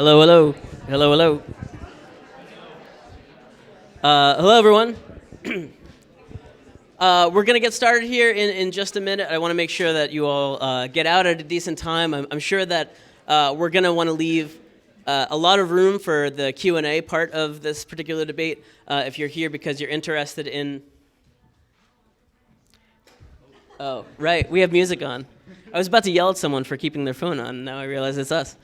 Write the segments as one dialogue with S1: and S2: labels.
S1: Hello, hello. Hello, hello. Hello, everyone. We're going to get started here in just a minute. I want to make sure that you all get out at a decent time. I'm sure that we're going to want to leave a lot of room for the Q&A part of this particular debate if you're here because you're interested in... Oh, right. We have music on. I was about to yell at someone for keeping their phone on. Now I realize it's us.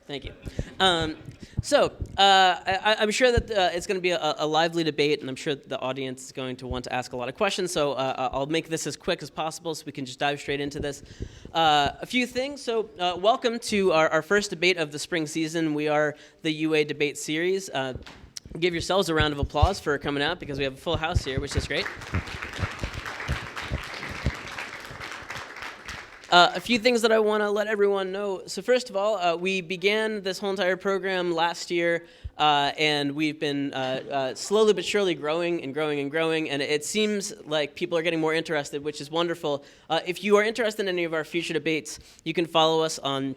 S1: Thank you. I'm sure that it's going to be a lively debate, and I'm sure the audience is going to want to ask a lot of questions, so I'll make this as quick as possible so we can just dive straight into this. A few things. So welcome to our first debate of the spring season. We are the UA Debate Series. Give yourselves a round of applause for coming out because we have a full house here, which is great. A few things that I want to let everyone know. So first of all, we began this whole entire program last year, and we've been slowly but surely growing and growing and growing, and it seems like people are getting more interested, which is wonderful. If you are interested in any of our future debates, you can follow us on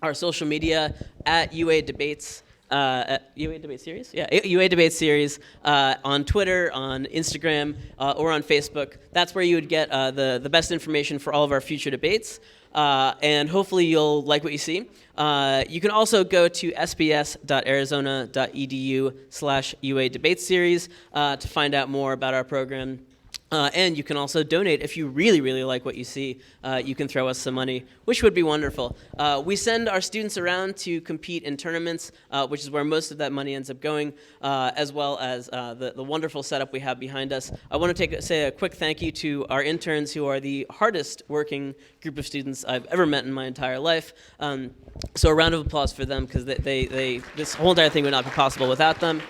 S1: our social media at UA Debates. UA Debate Series? Yeah, UA Debate Series on Twitter, on Instagram, or on Facebook. That's where you would get the best information for all of our future debates, and hopefully you'll like what you see. You can also go to sbs.arizona.edu/UA Debate Series to find out more about our program. And you can also donate if you really, really like what you see. You can throw us some money, which would be wonderful. We send our students around to compete in tournaments, which is where most of that money ends up going, as well as the wonderful setup we have behind us. I want to say a quick thank you to our interns, who are the hardest working group of students I've ever met in my entire life. So a round of applause for them, because this whole entire thing would not be possible without them.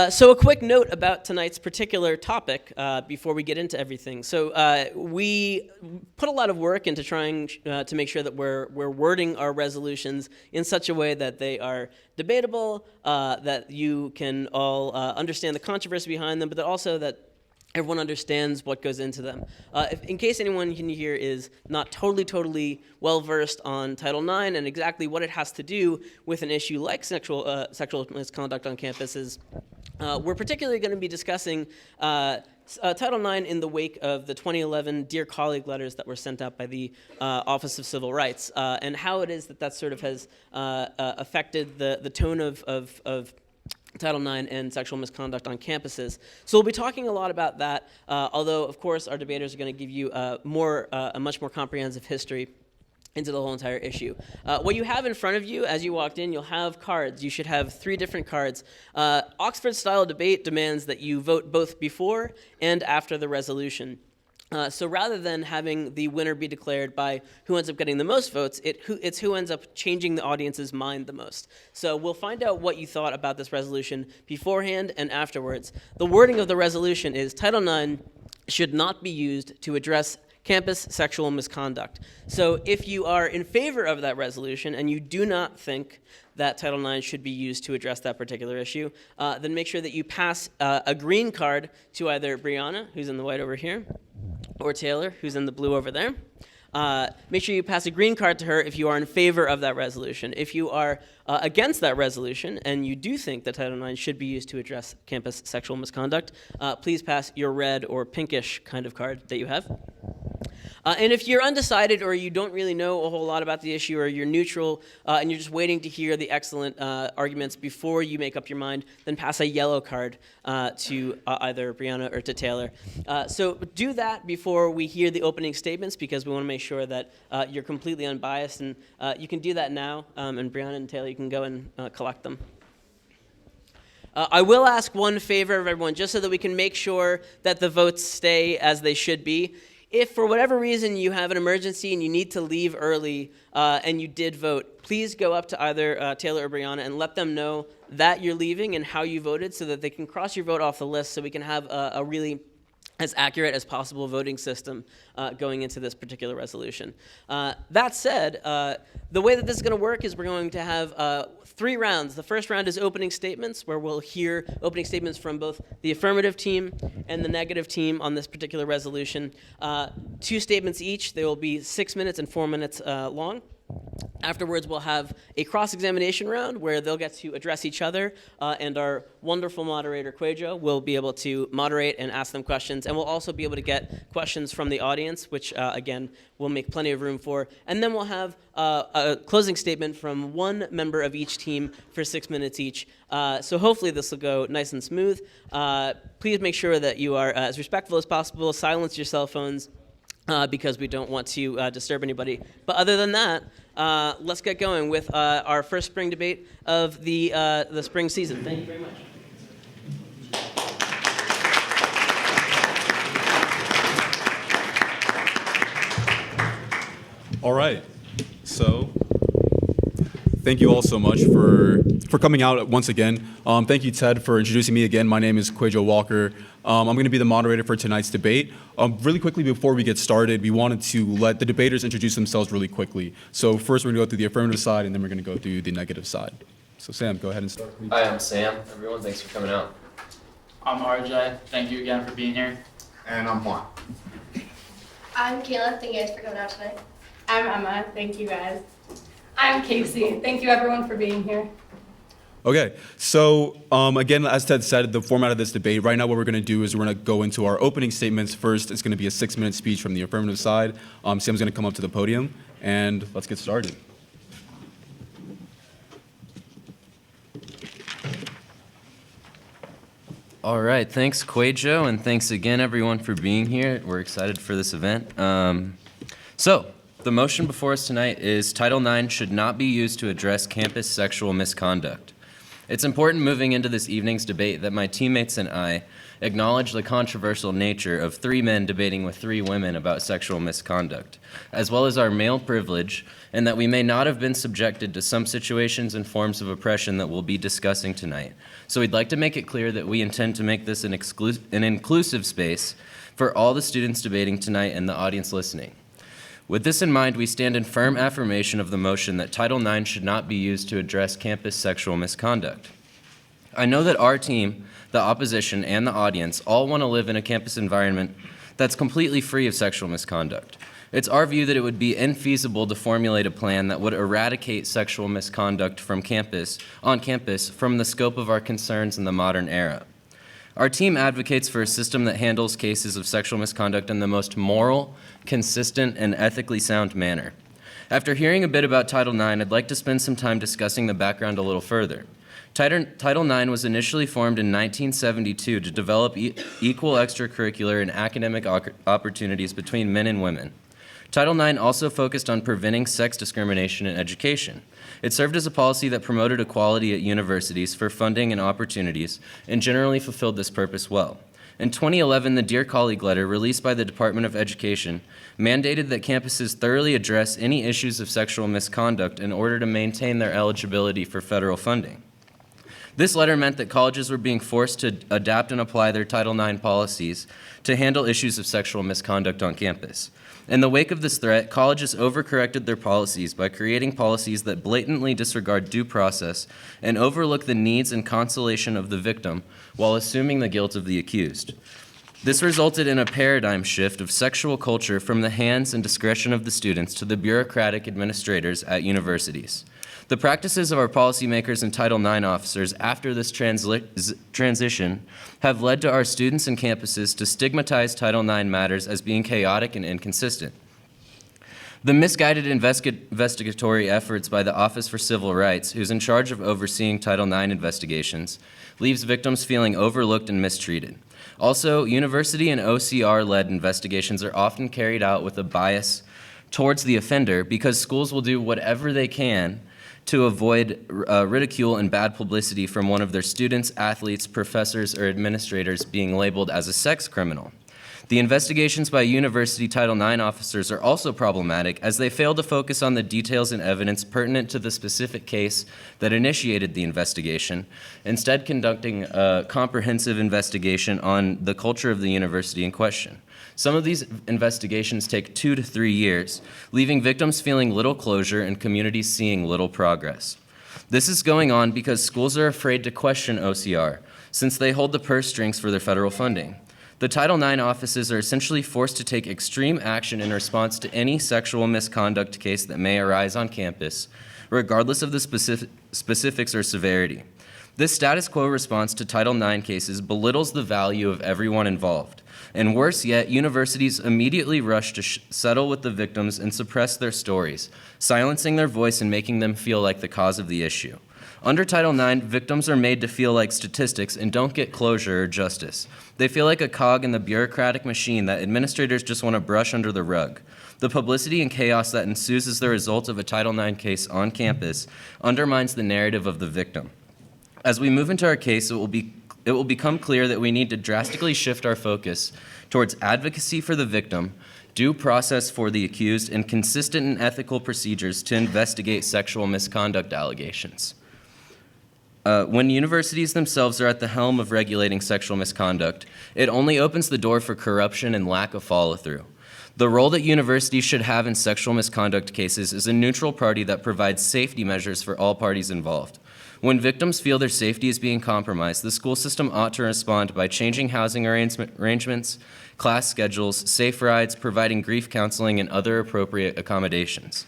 S1: So a quick note about tonight's particular topic before we get into everything. So we put a lot of work into trying to make sure that we're wording our resolutions in such a way that they are debatable, that you can all understand the controversy behind them, but that also that everyone understands what goes into them. In case anyone in here is not totally well-versed on Title IX and exactly what it has to do with an issue like sexual misconduct on campuses, we're particularly going to be discussing Title IX in the wake of the 2011 Dear Colleague letters that were sent out by the Office of Civil Rights, and how it is that sort of has affected the tone of Title IX and sexual misconduct on campuses. So we'll be talking a lot about that, although, of course, our debaters are going to give you a much more comprehensive history into the whole entire issue. What you have in front of you as you walked in, you'll have cards. You should have 3 different cards. Oxford-style debate demands that you vote both before and after the resolution. So rather than having the winner be declared by who ends up getting the most votes, it's who ends up changing the audience's mind the most. So we'll find out what you thought about this resolution beforehand and afterwards. The wording of the resolution is Title IX should not be used to address campus sexual misconduct. So if you are in favor of that resolution and you do not think that Title IX should be used to address that particular issue, then make sure that you pass a green card to either Brianna, who's in the white over here, or Taylor, who's in the blue over there. Make sure you pass a green card to her if you are in favor of that resolution. If you are against that resolution and you do think that Title IX should be used to address campus sexual misconduct, please pass your red or pinkish kind of card that you have. And if you're undecided or you don't really know a whole lot about the issue, or you're neutral and you're just waiting to hear the excellent arguments before you make up your mind, then pass a yellow card to either Brianna or to Taylor. So do that before we hear the opening statements, because we want to make sure that you're completely unbiased. And you can do that now, and Brianna and Taylor, you can go and collect them. I will ask one favor of everyone, just so that we can make sure that the votes stay as they should be. If for whatever reason you have an emergency and you need to leave early and you did vote, please go up to either Taylor or Brianna and let them know that you're leaving and how you voted, so that they can cross your vote off the list, so we can have a really as accurate as possible voting system going into this particular resolution. That said, the way that this is going to work is we're going to have 3 rounds. The first round is opening statements, where we'll hear opening statements from both the affirmative team and the negative team on this particular resolution. 2 statements each. They will be 6 minutes and 4 minutes long. Afterwards, we'll have a cross-examination round where they'll get to address each other, and our wonderful moderator, Quajo, will be able to moderate and ask them questions, and we'll also be able to get questions from the audience, which, again, we'll make plenty of room for. And then we'll have a closing statement from one member of each team for 6 minutes each. So hopefully this will go nice and smooth. Please make sure that you are as respectful as possible. Silence your cell phones. Because we don't want to disturb anybody. But other than that, let's get going with our first spring debate of the spring season. Thank you very much.
S2: All right. So thank you all so much for coming out once again. Thank you, Ted, for introducing me again. My name is Quajo Walker. I'm going to be the moderator for tonight's debate. Really quickly before we get started, we wanted to let the debaters introduce themselves really quickly. So first we're going to go through the affirmative side, and then we're going to go through the negative side. So Sam, go ahead and start, please.
S3: Hi, I'm Sam. Everyone, thanks for coming out.
S4: I'm RJ. Thank you again for being here.
S5: And I'm Juan.
S6: I'm Kayla. Thank you guys for coming out tonight.
S7: I'm Emma. Thank you, guys. I'm Casey. Thank you, everyone, for being here.
S2: Okay, so again, as Ted said, the format of this debate, right now what we're going to do is we're going to go into our opening statements. First, it's going to be a 6-minute speech from the affirmative side. Sam's going to come up to the podium, and let's get started.
S3: All right, thanks, Quajo, and thanks again, everyone, for being here. We're excited for this event. So, the motion before us tonight is Title IX should not be used to address campus sexual misconduct. It's important moving into this evening's debate that my teammates and I acknowledge the controversial nature of 3 men debating with 3 women about sexual misconduct, as well as our male privilege, and that we may not have been subjected to some situations and forms of oppression that we'll be discussing tonight. So we'd like to make it clear that we intend to make this an inclusive space for all the students debating tonight and the audience listening. With this in mind, we stand in firm affirmation of the motion that Title IX should not be used to address campus sexual misconduct. I know that our team, the opposition, and the audience all want to live in a campus environment that's completely free of sexual misconduct. It's our view that it would be infeasible to formulate a plan that would eradicate sexual misconduct on campus from the scope of our concerns in the modern era. Our team advocates for a system that handles cases of sexual misconduct in the most moral, consistent, and ethically sound manner. After hearing a bit about Title IX, I'd like to spend some time discussing the background a little further. Title IX was initially formed in 1972 to develop equal extracurricular and academic opportunities between men and women. Title IX also focused on preventing sex discrimination in education. It served as a policy that promoted equality at universities for funding and opportunities and generally fulfilled this purpose well. In 2011, the Dear Colleague letter released by the Department of Education mandated that campuses thoroughly address any issues of sexual misconduct in order to maintain their eligibility for federal funding. This letter meant that colleges were being forced to adapt and apply their Title IX policies to handle issues of sexual misconduct on campus. In the wake of this threat, colleges overcorrected their policies by creating policies that blatantly disregard due process and overlook the needs and consolation of the victim while assuming the guilt of the accused. This resulted in a paradigm shift of sexual culture from the hands and discretion of the students to the bureaucratic administrators at universities. The practices of our policymakers and Title IX officers after this transition have led to our students and campuses to stigmatize Title IX matters as being chaotic and inconsistent. The misguided investigatory efforts by the Office for Civil Rights, who's in charge of overseeing Title IX investigations, leaves victims feeling overlooked and mistreated. Also, university and OCR-led investigations are often carried out with a bias towards the offender because schools will do whatever they can to avoid ridicule and bad publicity from one of their students, athletes, professors, or administrators being labeled as a sex criminal. The investigations by university Title IX officers are also problematic as they fail to focus on the details and evidence pertinent to the specific case that initiated the investigation, instead conducting a comprehensive investigation on the culture of the university in question. Some of these investigations take 2 to 3 years, leaving victims feeling little closure and communities seeing little progress. This is going on because schools are afraid to question OCR, since they hold the purse strings for their federal funding. The Title IX offices are essentially forced to take extreme action in response to any sexual misconduct case that may arise on campus, regardless of the specifics or severity. This status quo response to Title IX cases belittles the value of everyone involved. And worse yet, universities immediately rush to settle with the victims and suppress their stories, silencing their voice and making them feel like the cause of the issue. Under Title IX, victims are made to feel like statistics and don't get closure or justice. They feel like a cog in the bureaucratic machine that administrators just want to brush under the rug. The publicity and chaos that ensues as the result of a Title IX case on campus undermines the narrative of the victim. As we move into our case, it will become clear that we need to drastically shift our focus towards advocacy for the victim, due process for the accused, and consistent and ethical procedures to investigate sexual misconduct allegations. When universities themselves are at the helm of regulating sexual misconduct, it only opens the door for corruption and lack of follow-through. The role that universities should have in sexual misconduct cases is a neutral party that provides safety measures for all parties involved. When victims feel their safety is being compromised, the school system ought to respond by changing housing arrangements, class schedules, safe rides, providing grief counseling, and other appropriate accommodations.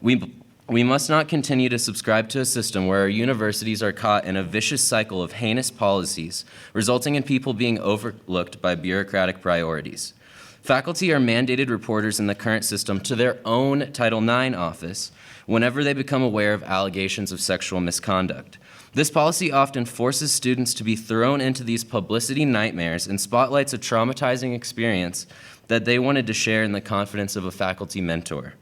S3: We must not continue to subscribe to a system where our universities are caught in a vicious cycle of heinous policies, resulting in people being overlooked by bureaucratic priorities. Faculty are mandated reporters in the current system to their own Title IX office whenever they become aware of allegations of sexual misconduct. This policy often forces students to be thrown into these publicity nightmares and spotlights a traumatizing experience that they wanted to share in the confidence of a faculty mentor.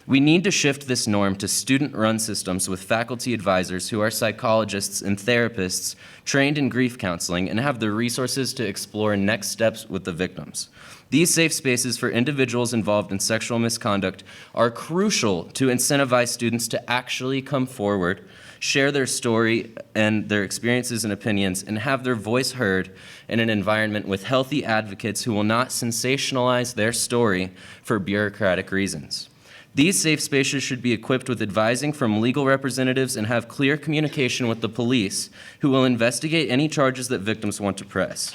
S3: We need to shift this norm to student-run systems with faculty advisors who are psychologists and therapists trained in grief counseling and have the resources to explore next steps with the victims. These safe spaces for individuals involved in sexual misconduct are crucial to incentivize students to actually come forward, share their story and their experiences and opinions, and have their voice heard in an environment with healthy advocates who will not sensationalize their story for bureaucratic reasons. These safe spaces should be equipped with advising from legal representatives and have clear communication with the police, who will investigate any charges that victims want to press.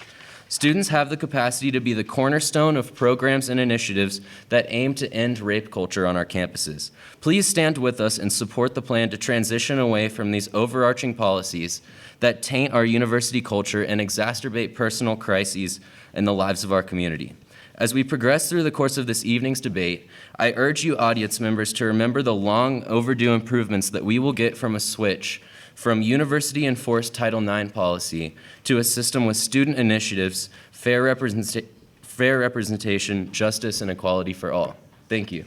S3: Students have the capacity to be the cornerstone of programs and initiatives that aim to end rape culture on our campuses. Please stand with us and support the plan to transition away from these overarching policies that taint our university culture and exacerbate personal crises in the lives of our community. As we progress through the course of this evening's debate, I urge you audience members to remember the long overdue improvements that we will get from a switch from university-enforced Title IX policy to a system with student initiatives, fair representation, justice, and equality for all. Thank you.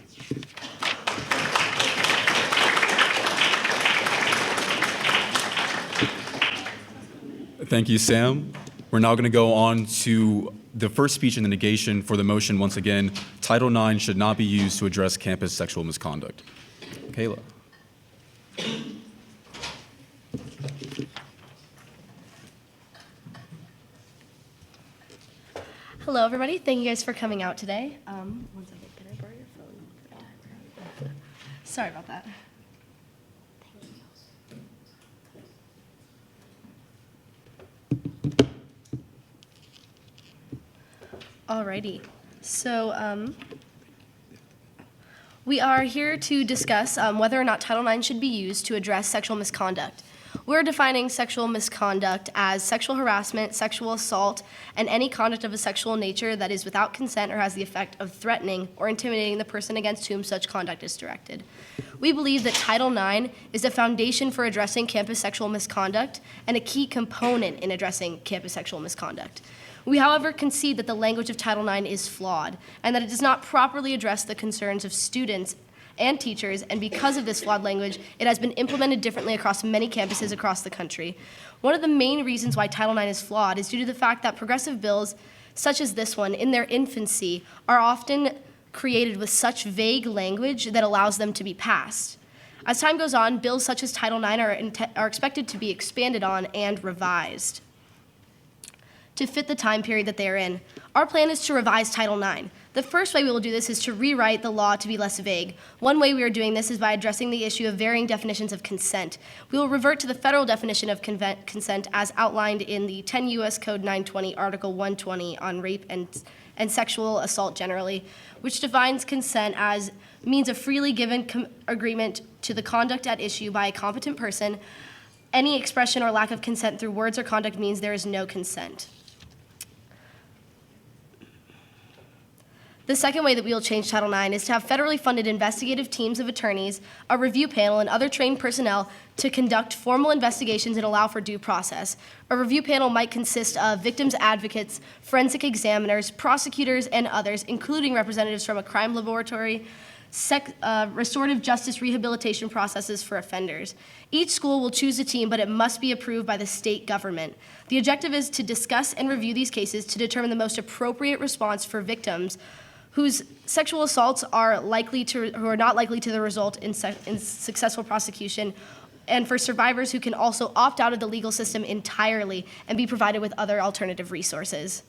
S2: Thank you, Sam. We're now going to go on to the first speech in the negation for the motion. Once again, Title IX should not be used to address campus sexual misconduct. Kayla.
S6: Hello, everybody. Thank you guys for coming out today. One second. Can I borrow your phone? Sorry about that. Alrighty. So we are here to discuss whether or not Title IX should be used to address sexual misconduct. We're defining sexual misconduct as sexual harassment, sexual assault, and any conduct of a sexual nature that is without consent or has the effect of threatening or intimidating the person against whom such conduct is directed. We believe that Title IX is the foundation for addressing campus sexual misconduct and a key component in addressing campus sexual misconduct. We, however, concede that the language of Title IX is flawed and that it does not properly address the concerns of students and teachers, and because of this flawed language, it has been implemented differently across many campuses across the country. One of the main reasons why Title IX is flawed is due to the fact that progressive bills such as this one, in their infancy, are often created with such vague language that allows them to be passed. As time goes on, bills such as Title IX are expected to be expanded on and revised to fit the time period that they are in. Our plan is to revise Title IX. The first way we will do this is to rewrite the law to be less vague. One way we are doing this is by addressing the issue of varying definitions of consent. We will revert to the federal definition of consent as outlined in the 10 U.S. Code 920, Article 120 on rape and sexual assault generally, which defines consent as means a freely given agreement to the conduct at issue by a competent person. Any expression or lack of consent through words or conduct means there is no consent. The second way that we will change Title IX is to have federally funded investigative teams of attorneys, a review panel, and other trained personnel to conduct formal investigations and allow for due process. A review panel might consist of victims' advocates, forensic examiners, prosecutors, and others, including representatives from a crime laboratory, restorative justice rehabilitation processes for offenders. Each school will choose a team, but it must be approved by the state government. The objective is to discuss and review these cases to determine the most appropriate response for victims whose sexual assaults who are not likely to result in successful prosecution, and for survivors who can also opt out of the legal system entirely and be provided with other alternative resources.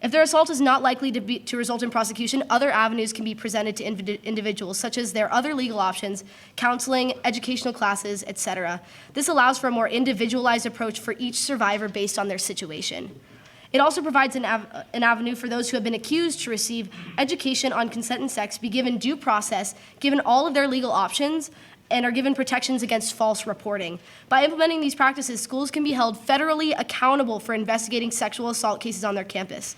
S6: If their assault is not likely to result in prosecution, other avenues can be presented to individuals, such as their other legal options, counseling, educational classes, etc. This allows for a more individualized approach for each survivor based on their situation. It also provides an avenue for those who have been accused to receive education on consent and sex, be given due process, given all of their legal options, and are given protections against false reporting. By implementing these practices, schools can be held federally accountable for investigating sexual assault cases on their campus.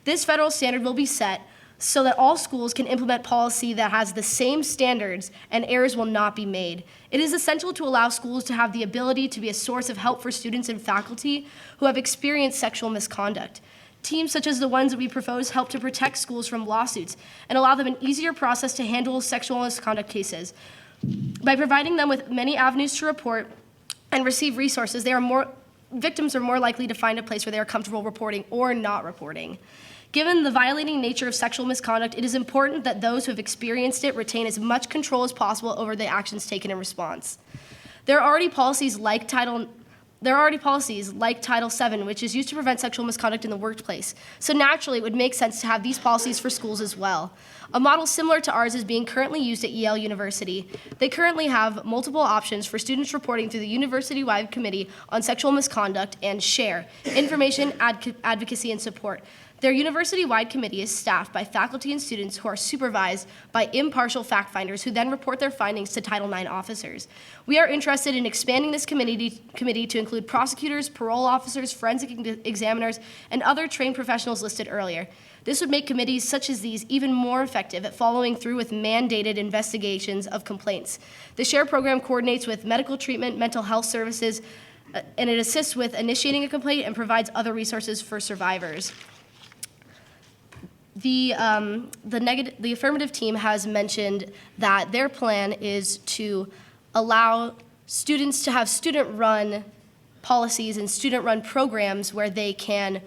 S6: This federal standard will be set so that all schools can implement policy that has the same standards and errors will not be made. It is essential to allow schools to have the ability to be a source of help for students and faculty who have experienced sexual misconduct. Teams such as the ones that we propose help to protect schools from lawsuits and allow them an easier process to handle sexual misconduct cases. By providing them with many avenues to report and receive resources, victims are more likely to find a place where they are comfortable reporting or not reporting. Given the violating nature of sexual misconduct, it is important that those who have experienced it retain as much control as possible over the actions taken in response. There are already policies like Title VII, which is used to prevent sexual misconduct in the workplace. So naturally, it would make sense to have these policies for schools as well. A model similar to ours is being currently used at Yale University. They currently have multiple options for students reporting through the university-wide committee on sexual misconduct and SHARE, information, advocacy, and support. Their university-wide committee is staffed by faculty and students who are supervised by impartial fact finders who then report their findings to Title IX officers. We are interested in expanding this committee to include prosecutors, parole officers, forensic examiners, and other trained professionals listed earlier. This would make committees such as these even more effective at following through with mandated investigations of complaints. The SHARE program coordinates with medical treatment, mental health services, and it assists with initiating a complaint and provides other resources for survivors. The affirmative team has mentioned that their plan is to allow students to have student-run policies and student-run programs where they can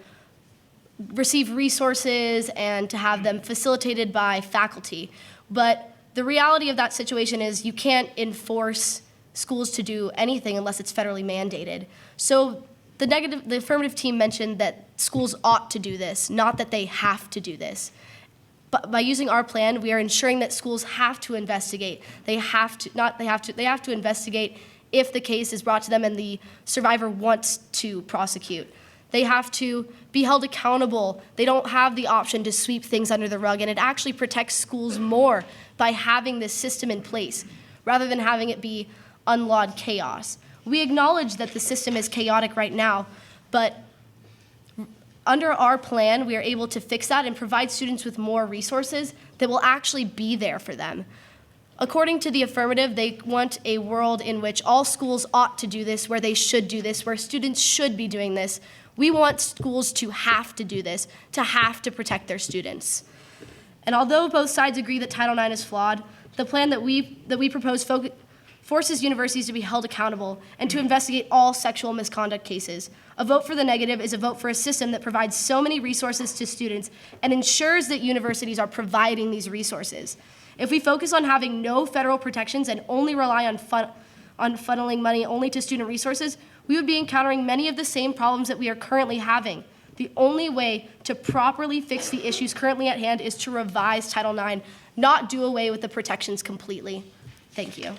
S6: receive resources and to have them facilitated by faculty. But the reality of that situation is you can't enforce schools to do anything unless it's federally mandated. So the affirmative team mentioned that schools ought to do this, not that they have to do this. But by using our plan, we are ensuring that schools have to investigate. They have to investigate if the case is brought to them and the survivor wants to prosecute. They have to be held accountable. They don't have the option to sweep things under the rug, and it actually protects schools more by having this system in place rather than having it be unlawed chaos. We acknowledge that the system is chaotic right now, but under our plan, we are able to fix that and provide students with more resources that will actually be there for them. According to the affirmative, they want a world in which all schools ought to do this, where they should do this, where students should be doing this. We want schools to have to do this, to have to protect their students. And although both sides agree that Title IX is flawed, the plan that we propose forces universities to be held accountable and to investigate all sexual misconduct cases. A vote for the negative is a vote for a system that provides so many resources to students and ensures that universities are providing these resources. If we focus on having no federal protections and only rely on funneling money only to student resources, we would be encountering many of the same problems that we are currently having. The only way to properly fix the issues currently at hand is to revise Title IX, not do away with the protections completely. Thank you.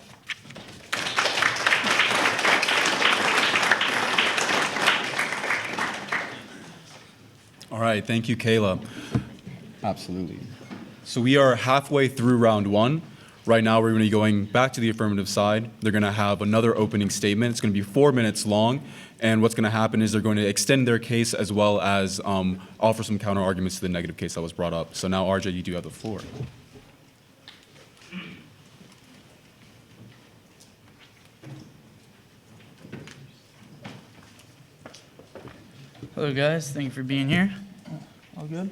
S2: All right, thank you, Kayla. Absolutely. So we are halfway through round one. Right now, we're going to be going back to the affirmative side. They're going to have another opening statement. It's going to be 4 minutes long. And what's going to happen is they're going to extend their case as well as offer some counter arguments to the negative case that was brought up. So now, RJ, you do have the floor.
S5: Hello, guys. Thank you for being here. All good?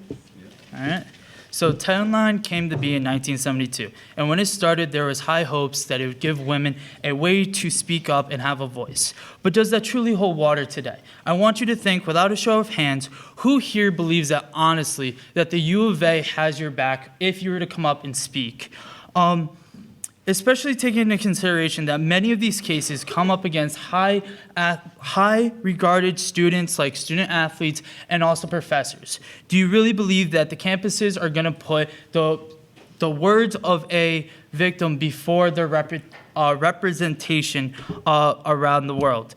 S5: All right. So Title IX came to be in 1972, and when it started, there was high hopes that it would give women a way to speak up and have a voice. But does that truly hold water today? I want you to think, without a show of hands, who here believes that honestly, that the U of A has your back if you were to come up and speak? Especially taking into consideration that many of these cases come up against high regarded students like student athletes and also professors. Do you really believe that the campuses are going to put the words of a victim before their representation around the world?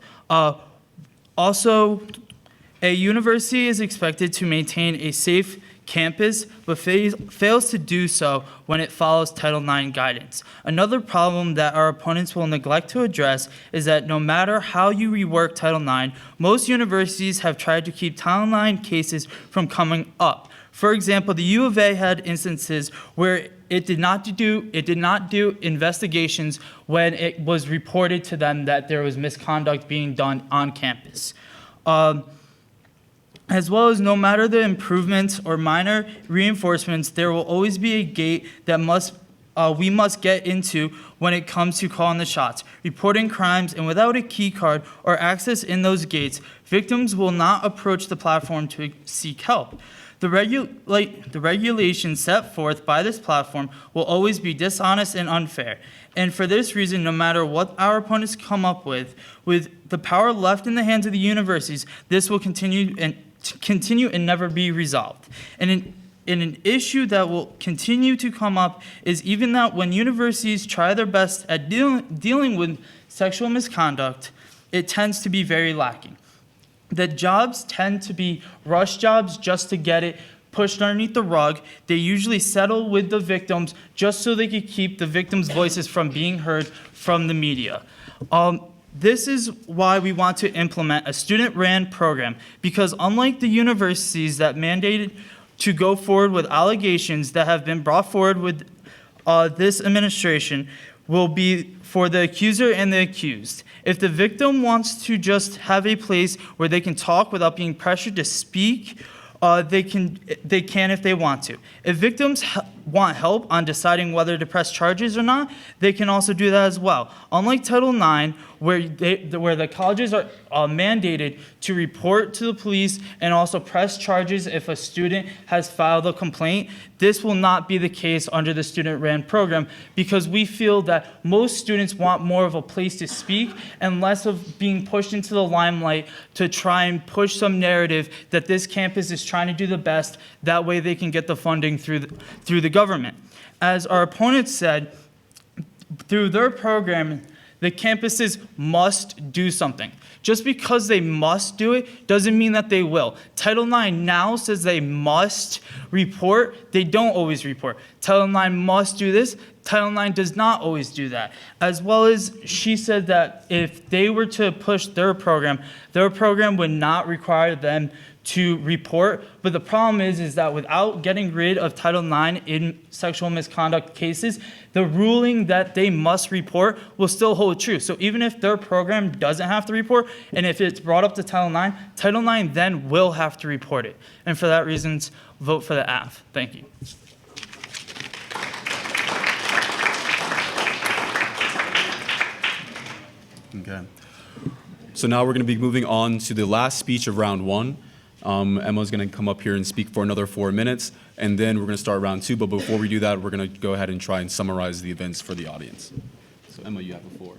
S5: Also, a university is expected to maintain a safe campus, but fails to do so when it follows Title IX guidance. Another problem that our opponents will neglect to address is that no matter how you rework Title IX, most universities have tried to keep Title IX cases from coming up. For example, the U of A had instances where it did not do investigations when it was reported to them that there was misconduct being done on campus. As well as no matter the improvements or minor reinforcements, there will always be a gate that we must get into when it comes to calling the shots, reporting crimes, and without a key card or access in those gates, victims will not approach the platform to seek help. The regulations set forth by this platform will always be dishonest and unfair. And for this reason, no matter what our opponents come up with the power left in the hands of the universities, this will continue and never be resolved. And an issue that will continue to come up is even that when universities try their best at dealing with sexual misconduct, it tends to be very lacking. The jobs tend to be rush jobs just to get it pushed underneath the rug. They usually settle with the victims just so they can keep the victims' voices from being heard from the media. This is why we want to implement a student-ran program, because unlike the universities that mandated to go forward with allegations that have been brought forward with this administration, will be for the accuser and the accused. If the victim wants to just have a place where they can talk without being pressured to speak, they can if they want to. If victims want help on deciding whether to press charges or not, they can also do that as well. Unlike Title IX, where the colleges are mandated to report to the police and also press charges if a student has filed a complaint, this will not be the case under the student-ran program, because we feel that most students want more of a place to speak and less of being pushed into the limelight to try and push some narrative that this campus is trying to do the best. That way they can get the funding through the government. As our opponents said, through their program, the campuses must do something. Just because they must do it doesn't mean that they will. Title IX now says they must report. They don't always report. Title IX must do this. Title IX does not always do that. As well as she said that if they were to push their program would not require them to report. But the problem is that without getting rid of Title IX in sexual misconduct cases, the ruling that they must report will still hold true. So even if their program doesn't have to report, and if it's brought up to Title IX then will have to report it. And for that reason, vote for the AF. Thank you.
S2: Okay. So now we're going to be moving on to the last speech of round one. Emma's going to come up here and speak for another 4 minutes, and then we're going to start round two. But before we do that, we're going to go ahead and try and summarize the events for the audience. So Emma, you have the floor.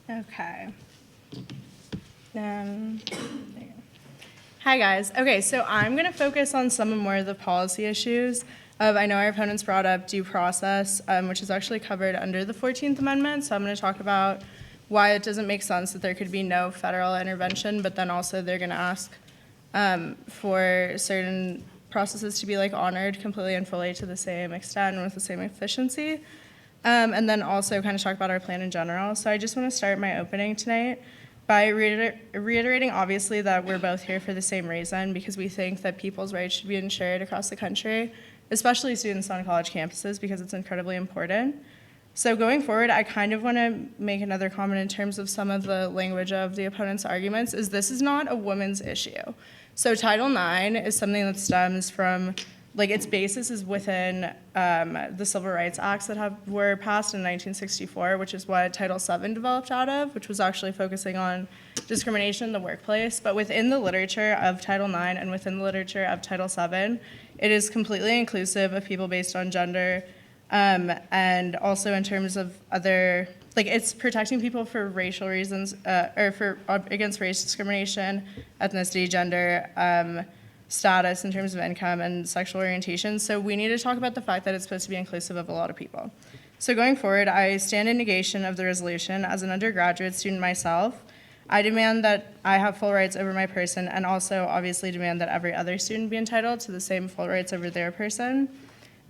S8: Okay. There you go. Hi, guys. Okay, so I'm going to focus on some more of the policy issues. I know our opponents brought up due process, which is actually covered under the 14th Amendment. So I'm going to talk about why it doesn't make sense that there could be no federal intervention, but then also they're going to ask for certain processes to be like honored completely and fully to the same extent and with the same efficiency. And then also kind of talk about our plan in general. So I just want to start my opening tonight by reiterating, obviously, that we're both here for the same reason, because we think that people's rights should be ensured across the country, especially students on college campuses, because it's incredibly important. So going forward, I kind of want to make another comment in terms of some of the language of the opponent's arguments, is this is not a women's issue. So Title IX is something that stems from, like, its basis is within the Civil Rights Acts that were passed in 1964, which is what Title VII developed out of, which was actually focusing on discrimination in the workplace. But within the literature of Title IX and within the literature of Title VII, it is completely inclusive of people based on gender, and also in terms of other, like, it's protecting people for racial reasons, or for against race discrimination, ethnicity, gender, status in terms of income and sexual orientation. So we need to talk about the fact that it's supposed to be inclusive of a lot of people. So going forward, I stand in negation of the resolution. As an undergraduate student myself, I demand that I have full rights over my person, and also obviously demand that every other student be entitled to the same full rights over their person.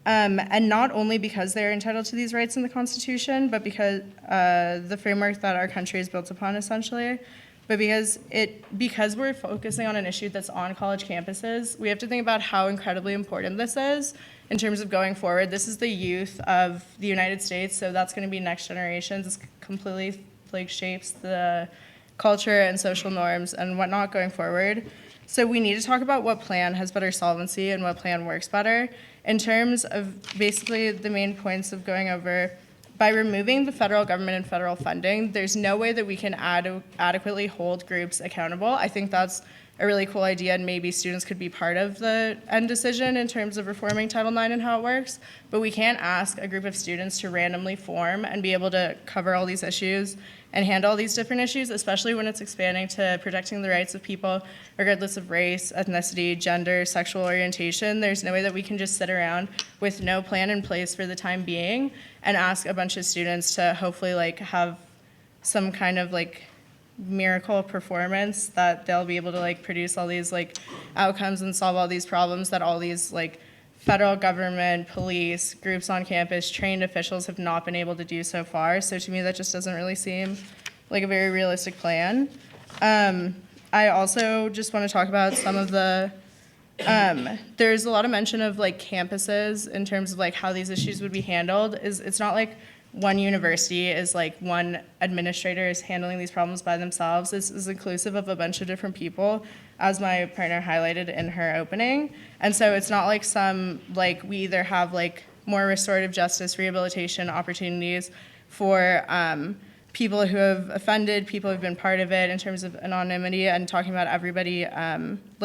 S8: And not only because they're entitled to these rights in the Constitution, but because the framework that our country is built upon, essentially. But because we're focusing on an issue that's on college campuses, we have to think about how incredibly important this is in terms of going forward. This is the youth of the United States, so that's going to be next generations. This completely shapes the culture and social norms and whatnot going forward. So we need to talk about what plan has better solvency and what plan works better. In terms of basically the main points of going over, by removing the federal government and federal funding, there's no way that we can adequately hold groups accountable. I think that's a really cool idea, and maybe students could be part of the end decision in terms of reforming Title IX and how it works, but we can't ask a group of students to randomly form and be able to cover all these issues and handle all these different issues, especially when it's expanding to protecting the rights of people regardless of race, ethnicity, gender, sexual orientation. There's no way that we can just sit around with no plan in place for the time being and ask a bunch of students to hopefully have some kind of miracle performance that they'll be able to produce all these outcomes and solve all these problems that all these federal government, police, groups on campus, trained officials have not been able to do so far. So to me, that just doesn't really seem like a very realistic plan. I also just want to talk about some of the, there's a lot of mention of campuses in terms of how these issues would be handled. It's not like one university is one administrator is handling these problems by themselves. This is inclusive of a bunch of different people, as my partner highlighted in her opening. And so it's not we either have more restorative justice, rehabilitation opportunities for people who have offended, people who have been part of it in terms of anonymity, and talking about everybody,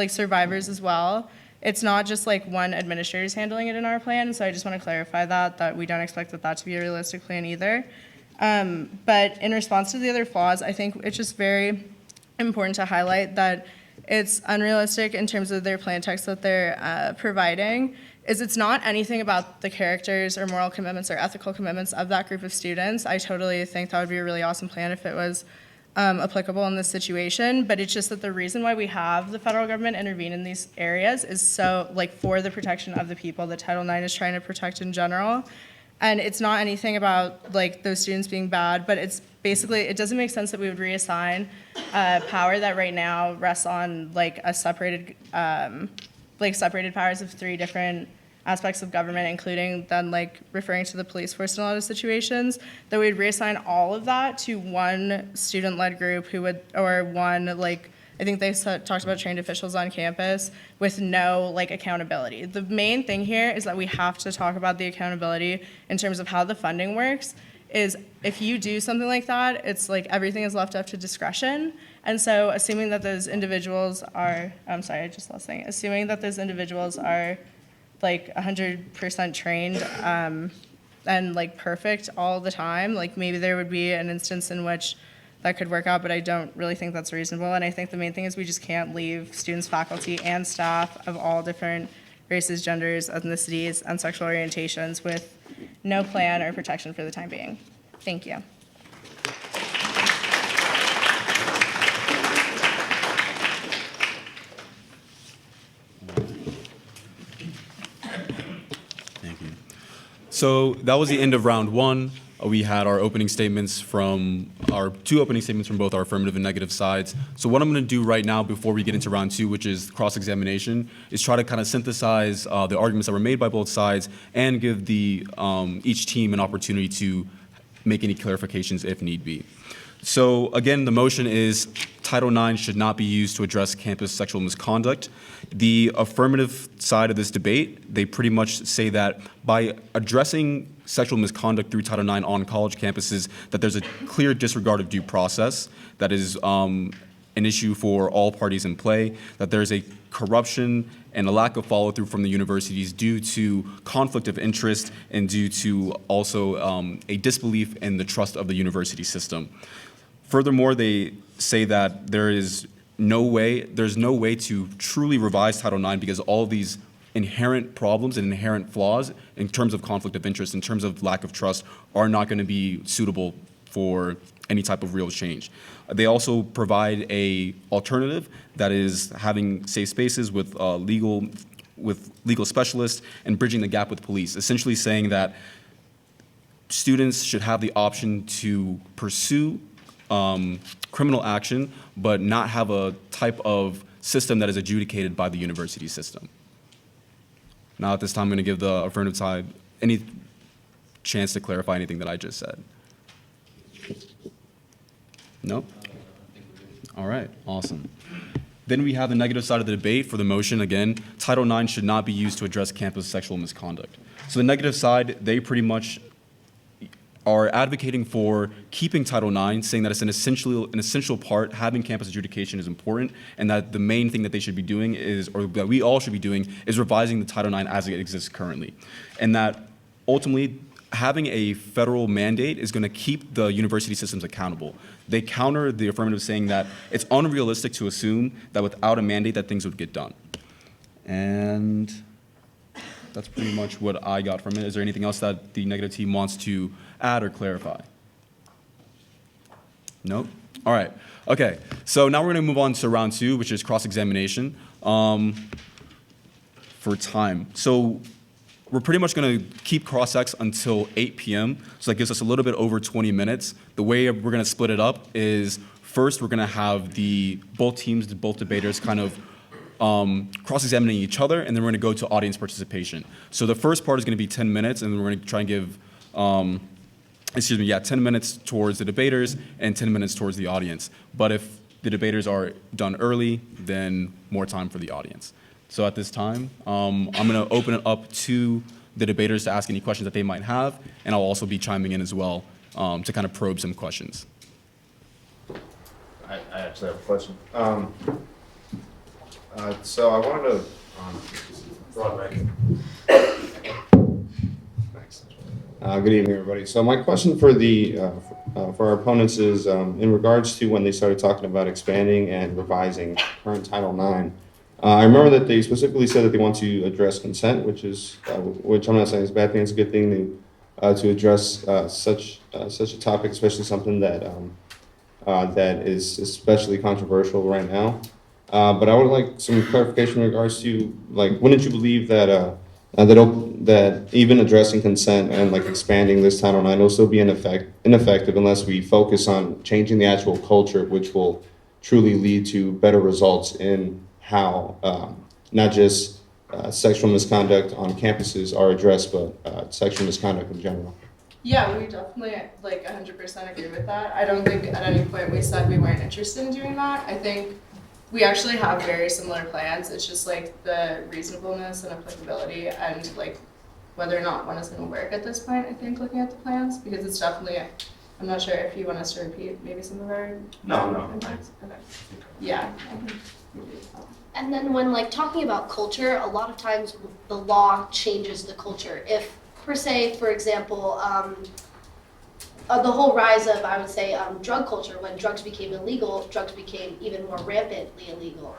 S8: survivors as well. It's not just one administrator is handling it in our plan, so I just want to clarify that we don't expect that to be a realistic plan either. But in response to the other flaws, I think it's just very important to highlight that it's unrealistic in terms of their plan text that they're providing. It's not anything about the characters or moral commitments or ethical commitments of that group of students. I totally think that would be a really awesome plan if it was applicable in this situation, but it's just that the reason why we have the federal government intervene in these areas is so for the protection of the people that Title IX is trying to protect in general. And it's not anything about those students being bad, but it's basically, it doesn't make sense that we would reassign power that right now rests on a separated, separated powers of three different aspects of government, including then like referring to the police force in a lot of situations, that we'd reassign all of that to one student-led group who would, or one like, I think they talked about trained officials on campus with no like accountability. The main thing here is that we have to talk about the accountability in terms of how the funding works. Is if you do something like that, it's like everything is left up to discretion. And so assuming that those individuals are, I'm sorry, I just lost thing. Assuming that those individuals are like 100% trained and like perfect all the time, like maybe there would be an instance in which that could work out, but I don't really think that's reasonable. And I think the main thing is we just can't leave students, faculty, and staff of all different races, genders, ethnicities, and sexual orientations with no plan or protection for the time being. Thank you.
S2: Thank you. So that was the end of round one. We had our opening statements from our two opening statements from both our affirmative and negative sides. So what I'm going to do right now before we get into round two, which is cross-examination, is try to kind of synthesize the arguments that were made by both sides and give the each team an opportunity to make any clarifications if need be. So again, the motion is Title IX should not be used to address campus sexual misconduct. The affirmative side of this debate, they pretty much say that by addressing sexual misconduct through Title IX on college campuses, that there's a clear disregard of due process that is an issue for all parties in play, that there's a corruption and a lack of follow-through from the universities due to conflict of interest and due to also a disbelief in the trust of the university system. Furthermore, they say that there's no way to truly revise Title IX because all of these inherent problems and inherent flaws in terms of conflict of interest, in terms of lack of trust, are not going to be suitable for any type of real change. They also provide a alternative that is having safe spaces with legal specialists and bridging the gap with police, essentially saying that students should have the option to pursue criminal action, but not have a type of system that is adjudicated by the university system. Now at this time, I'm going to give the affirmative side any chance to clarify anything that I just said. Nope? All right, awesome. Then we have the negative side of the debate for the motion. Again, Title IX should not be used to address campus sexual misconduct. So the negative side, they pretty much are advocating for keeping Title IX, saying that it's an essential part, having campus adjudication is important, and that the main thing that they should be doing is, or that we all should be doing, is revising the Title IX as it exists currently. And that ultimately, having a federal mandate is going to keep the university systems accountable. They counter the affirmative saying that it's unrealistic to assume that without a mandate that things would get done. And that's pretty much what I got from it. Is there anything else that the negative team wants to add or clarify? Nope? All right. Okay. So now we're going to move on to round two, which is cross-examination for time. So we're pretty much going to keep cross-ex until 8 p.m., so that gives us a little bit over 20 minutes. The way we're going to split it up is first we're going to have both teams, both debaters kind of cross-examining each other, and then we're going to go to audience participation. So the first part is going to be 10 minutes, and then we're going to try and give 10 minutes towards the debaters and 10 minutes towards the audience. But if the debaters are done early, then more time for the audience. So at this time, I'm going to open it up to the debaters to ask any questions that they might have, and I'll also be chiming in as well to kind of probe some questions.
S9: I actually have a question. So I wanted to Thanks. Good evening, everybody. So my question for for our opponents is in regards to when they started talking about expanding and revising current Title IX. I remember that they specifically said that they want to address consent, which I'm not saying is a bad thing. It's a good thing to address such a topic, especially something that is especially controversial right now. But I would like some clarification in regards to, like, wouldn't you believe that that even addressing consent and like expanding this Title IX will still be ineffective unless we focus on changing the actual culture, which will truly lead to better results in how not just sexual misconduct on campuses are addressed, but sexual misconduct in general.
S8: Yeah, we definitely 100% agree with that. I don't think at any point we said we weren't interested in doing that. I think we actually have very similar plans. It's just the reasonableness and applicability and whether or not one is going to work at this point, I think, looking at the plans, because it's definitely, I'm not sure if you want us to repeat maybe some of our.
S9: No.
S8: Okay. Yeah.
S6: And then when talking about culture, a lot of times the law changes the culture. If per se, for example, the whole rise of, I would say, drug culture, when drugs became illegal, drugs became even more rampantly illegal,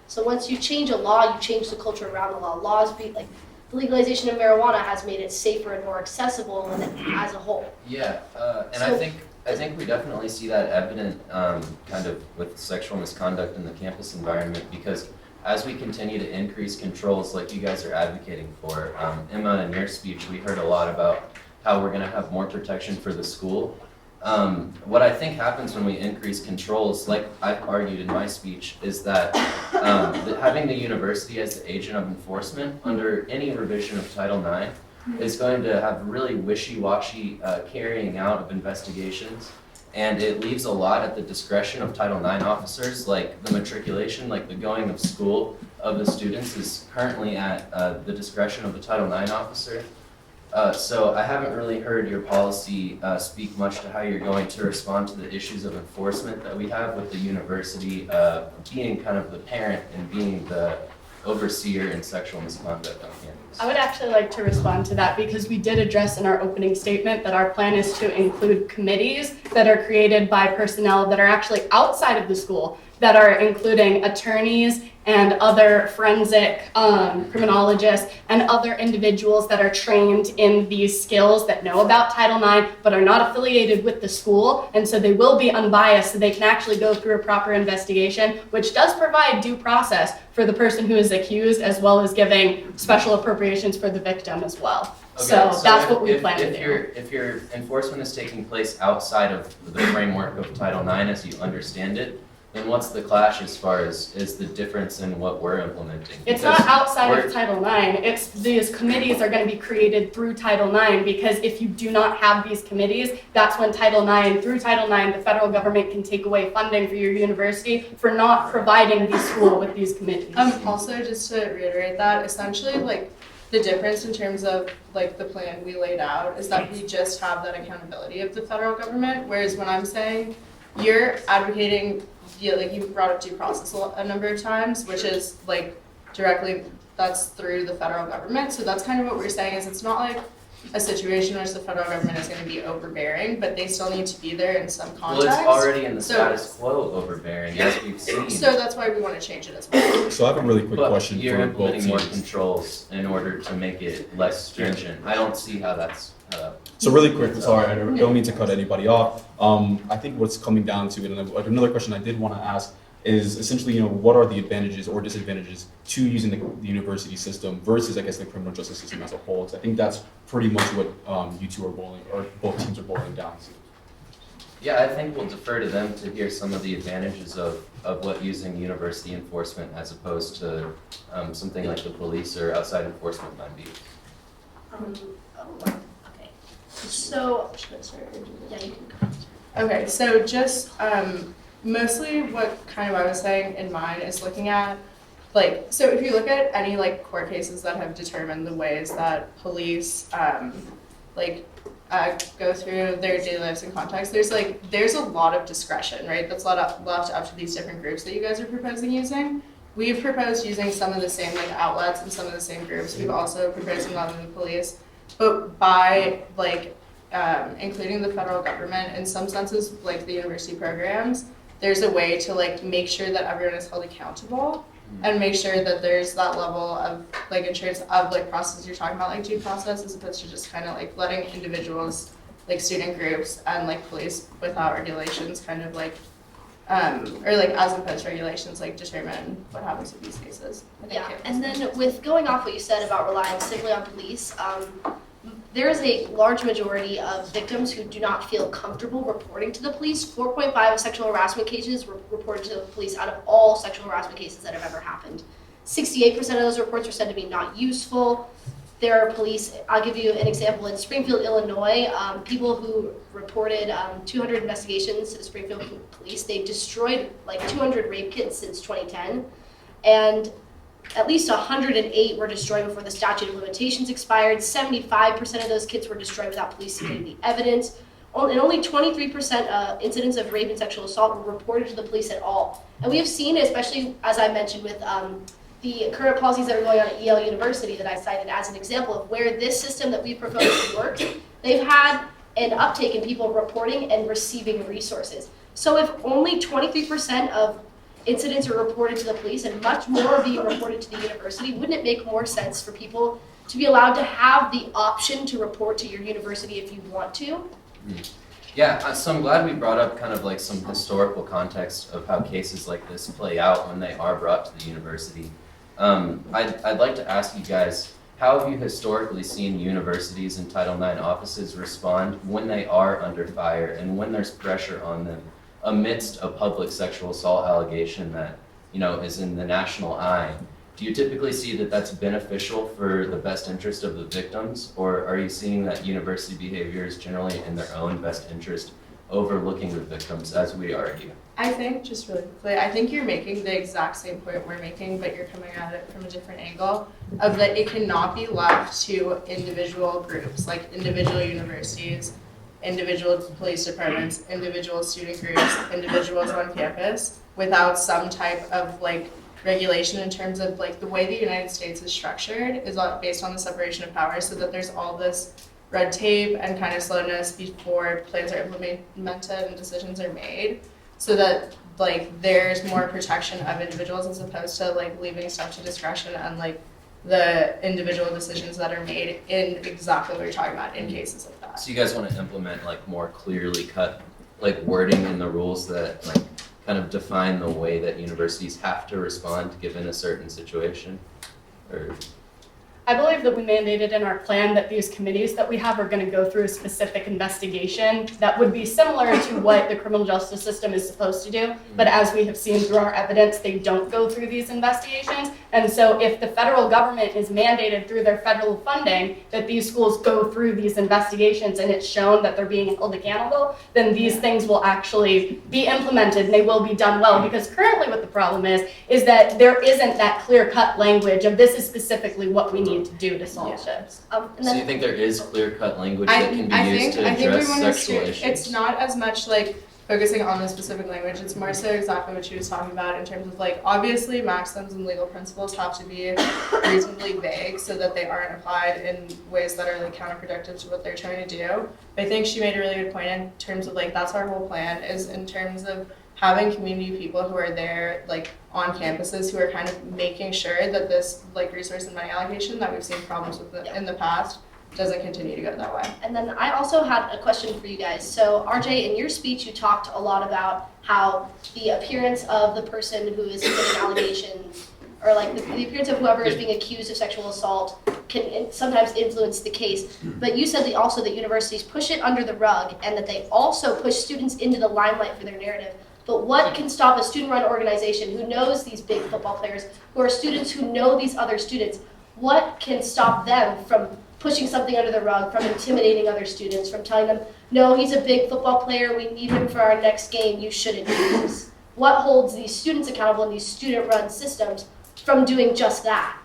S6: So once you change a law, you change the culture around the law. Laws the legalization of marijuana has made it safer and more accessible as a whole.
S3: Yeah, and
S6: So-
S3: I think we definitely see that evident kind of with sexual misconduct in the campus environment, because as we continue to increase controls like you guys are advocating for, Emma, in your speech, we heard a lot about how we're going to have more protection for the school. What I think happens when we increase controls, like I argued in my speech, is that having the university as the agent of enforcement under any revision of Title IX is going to have really wishy-washy carrying out of investigations, and it leaves a lot at the discretion of Title IX officers, like the matriculation, like the going of school of the students is currently at the discretion of the Title IX officer. So I haven't really heard your policy speak much to how you're going to respond to the issues of enforcement that we have with the university being kind of the parent and being the overseer in sexual misconduct on campus.
S7: I would actually like to respond to that because we did address in our opening statement that our plan is to include committees that are created by personnel that are actually outside of the school, that are including attorneys and other forensic criminologists and other individuals that are trained in these skills that know about Title IX but are not affiliated with the school, and so they will be unbiased so they can actually go through a proper investigation, which does provide due process for the person who is accused, as well as giving special appropriations for the victim as well.
S3: Okay,
S7: So that's what we plan to do.
S3: If your enforcement is taking place outside of the framework of Title IX as you understand it, then what's the clash as far as is the difference in what we're implementing?
S7: It's
S3: Because
S7: not outside
S3: we're-
S7: of Title IX. It's these committees are going to be created through Title IX, because if you do not have these committees, that's when through Title IX, the federal government can take away funding for your university for not providing the school with these committees.
S8: Also, just to reiterate that, essentially, the difference in terms of the plan we laid out is that we just have that accountability of the federal government, whereas when I'm saying you're advocating, you brought up due process a number of times, which is directly, that's through the federal government. So that's kind of what we're saying, is it's not a situation in which the federal government is going to be overbearing, but they still need to be there in some
S3: Well,
S8: context.
S3: it's already in the
S8: So-
S3: status quo overbearing, as we've seen.
S8: So that's why we want to change it as well.
S2: So I have a really quick
S3: But
S2: question
S3: you're
S2: for both
S3: implementing more
S2: teams.
S3: controls in order to make it less stringent. I don't see how that's.
S2: So really quick, sorry, I don't mean to cut anybody off. I think what's coming down to it, and another question I did want to ask is essentially, what are the advantages or disadvantages to using the university system versus, I guess, the criminal justice system as a whole? So I think that's pretty much what you two are both teams are boiling down to.
S3: Yeah, I think we'll defer to them to hear some of the advantages of what using university enforcement as opposed to something like the police or outside enforcement might be.
S6: Okay. So, yeah, you can go.
S8: Okay, so just mostly what kind of I was saying in mine is looking at so if you look at any court cases that have determined the ways that police go through their daily lives and context, there's a lot of discretion, right? That's left up to these different groups that you guys are proposing using. We've proposed using some of the same outlets and some of the same groups. We've also proposed involving the police, but by including the federal government in some senses, the university programs, there's a way to make sure that everyone is held accountable and make sure that there's that level of insurance of process you're talking about, due process, as opposed to just kind of letting individuals, student groups and police without regulations kind of or as opposed regulations determine what happens in these cases.
S6: Yeah, and then with going off what you said about relying simply on police, there is a large majority of victims who do not feel comfortable reporting to the police. 4.5 of sexual harassment cases were reported to the police out of all sexual harassment cases that have ever happened. 68% of those reports were said to be not useful. There are police, I'll give you an example, in Springfield, Illinois, people who reported 200 investigations to the Springfield police, they've destroyed like 200 rape kits since 2010, and at least 108 were destroyed before the statute of limitations expired. 75% of those kits were destroyed without police seeing any evidence. And only 23% incidents of rape and sexual assault were reported to the police at all. And we have seen, especially as I mentioned with the current policies that are going on at Yale University that I cited as an example of where this system that we proposed works, they've had an uptake in people reporting and receiving resources. So if only 23% of incidents are reported to the police and much more are being reported to the university, wouldn't it make more sense for people to be allowed to have the option to report to your university if you want to?
S3: Yeah, so I'm glad we brought up kind of like some historical context of how cases like this play out when they are brought to the university. I'd like to ask you guys, how have you historically seen universities and Title IX offices respond when they are under fire and when there's pressure on them amidst a public sexual assault allegation that, you know, is in the national eye? Do you typically see that that's beneficial for the best interest of the victims, or are you seeing that university behavior is generally in their own best interest, overlooking the victims, as we argue?
S8: I think, just really quickly, I think you're making the exact same point we're making, but you're coming at it from a different angle, of that it cannot be left to individual groups, like individual universities, individual police departments, individual student groups, individuals on campus, without some type of like regulation in terms of like the way the United States is structured is based on the separation of powers, so that there's all this red tape and kind of slowness before plans are implemented and decisions are made, so that like there's more protection of individuals as opposed to like leaving stuff to discretion and like the individual decisions that are made in exactly what you're talking about in cases like that.
S3: So you guys want to implement like more clearly cut like wording in the rules that like kind of define the way that universities have to respond given a certain situation? Or
S7: I believe that we mandated in our plan that these committees that we have are going to go through a specific investigation that would be similar to what the criminal justice system is supposed to do. But as we have seen through our evidence, they don't go through these investigations. And so if the federal government is mandated through their federal funding that these schools go through these investigations and it's shown that they're being held accountable, then these things will actually be implemented and they will be done well. Because currently what the problem is that there isn't that clear-cut language of this is specifically what we need to do to solve this.
S3: so you think there is clear-cut language that can be used to address sexual issues?
S8: It's not as much like focusing on the specific language, it's more so exactly what she was talking about in terms of like, obviously maxims and legal principles have to be reasonably vague so that they aren't applied in ways that are like counterproductive to what they're trying to do. But I think she made a really good point in terms of like, that's our whole plan, is in terms of having community people who are there like on campuses who are kind of making sure that this like resource and money allocation that we've seen problems with in the past doesn't continue to go that way.
S6: And then I also had a question for you guys. So RJ, in your speech, you talked a lot about how the appearance of the person who is making allegations, or like the appearance of whoever is being accused of sexual assault can sometimes influence the case. But you said also that universities push it under the rug and that they also push students into the limelight for their narrative. But what can stop a student-run organization who knows these big football players, who are students who know these other students? What can stop them from pushing something under the rug, from intimidating other students, from telling them, no, he's a big football player, we need him for our next game, you shouldn't do this? What holds these students accountable in these student-run systems from doing just that?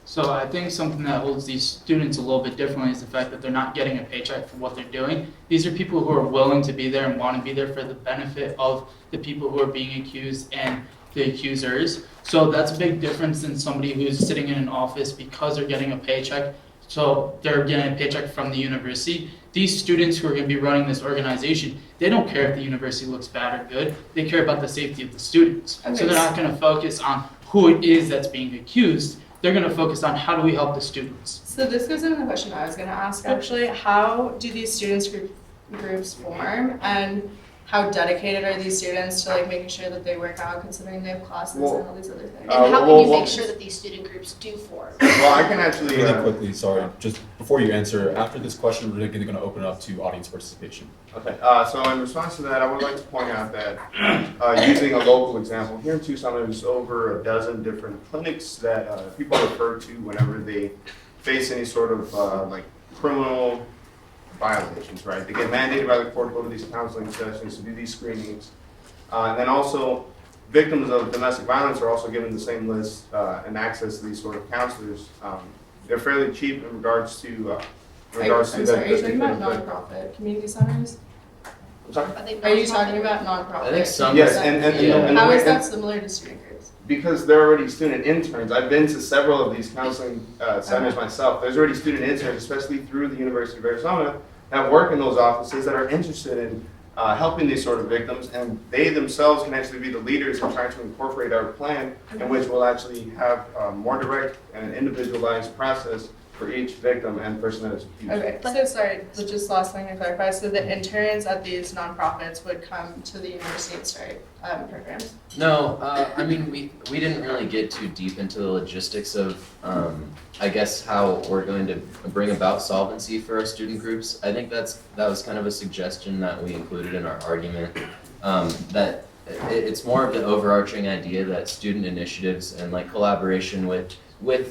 S4: So I think something that holds these students a little bit differently is the fact that they're not getting a paycheck for what they're doing. These are people who are willing to be there and want to be there for the benefit of the people who are being accused and the accusers. So that's a big difference than somebody who's sitting in an office because they're getting a paycheck. So they're getting a paycheck from the university. These students who are going to be running this organization, they don't care if the university looks bad or good. They care about the safety of the students.
S8: Okay.
S4: So they're not going to focus on who it is that's being accused. They're going to focus on how do we help the students.
S8: So this goes into the question I was going to ask actually. How do these groups form, and how dedicated are these students to like making sure that they work out, considering they have classes
S9: Well,
S8: and all these other things?
S6: And how can you make sure that these student groups do form?
S9: Well, I can actually,
S2: Really quickly, sorry, just before you answer, after this question, we're going to open it up to audience participation.
S9: okay, so in response to that, I would like to point out that using a local example, here in Tucson, there's over a dozen different clinics that people refer to whenever they face any sort of like criminal violations, right? They get mandated by the court to go to these counseling sessions, to do these screenings. And then also, victims of domestic violence are also given the same list and access to these sort of counselors. They're fairly cheap in regards to
S8: I'm sorry, are you talking about nonprofit community centers?
S9: I'm sorry?
S8: Are you talking about nonprofit?
S3: I think some.
S9: Yes, and
S3: Yeah.
S9: and
S8: How
S9: the
S8: is
S9: way-
S8: that similar to student groups?
S9: because they're already student interns. I've been to several of these counseling centers myself. There's already student interns, especially through the University of Arizona, that work in those offices that are interested in helping these sort of victims, and they themselves can actually be the leaders in trying to incorporate our plan, in which we'll actually have a more direct and individualized process for each victim and person that is accused.
S8: Okay, so sorry, but just last thing to clarify, so the interns at these nonprofits would come to the university and start programs?
S3: No, I mean, we didn't really get too deep into the logistics of, I guess, how we're going to bring about solvency for our student groups. I think that was kind of a suggestion that we included in our argument, that it's more of the overarching idea that student initiatives and like collaboration with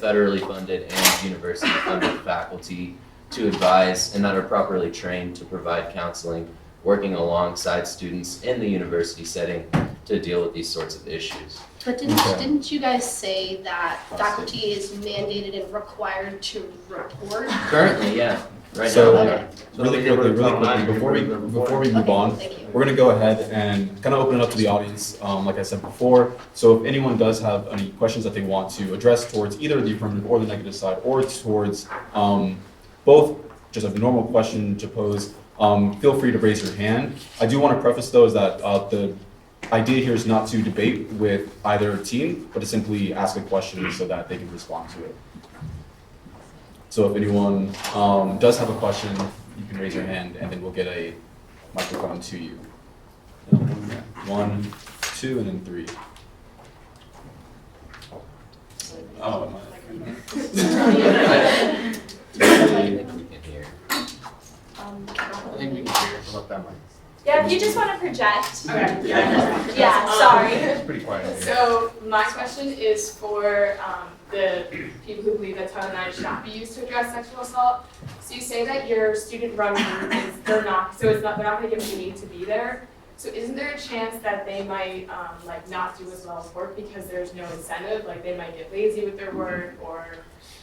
S3: federally funded and university funded faculty to advise and that are properly trained to provide counseling, working alongside students in the university setting to deal with these sorts of issues.
S6: But didn't you guys say that faculty is mandated and required to report?
S3: Currently, yeah, right
S2: So,
S3: now.
S6: Okay.
S2: really quickly, before we move
S6: Okay,
S2: on,
S6: thank you.
S2: we're going to go ahead and kind of open it up to the audience, like I said before. So if anyone does have any questions that they want to address towards either the affirmative or the negative side, or towards both, just a normal question to pose, feel free to raise your hand. I do want to preface though is that the idea here is not to debate with either team, but to simply ask a question so that they can respond to it. So if anyone does have a question, you can raise your hand and then we'll get a microphone to you. 1, 2, and then 3. Oh,
S4: I think we can hear.
S9: About that mic.
S10: Yeah, if you just want to project.
S7: Okay.
S10: Yeah, sorry.
S9: It's pretty quiet in here.
S7: So my question is for the people who believe that Title IX should not be used to address sexual assault. So you say that your student-run group is they're not going to give them the need to be there. So isn't there a chance that they might like not do as well as work because there's no incentive? Like they might get lazy with their work, or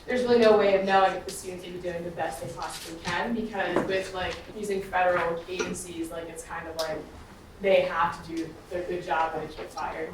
S7: there's really no way of knowing if the students are doing the best they possibly can, because with like using federal agencies, like it's kind of like they have to do their good job and they get fired.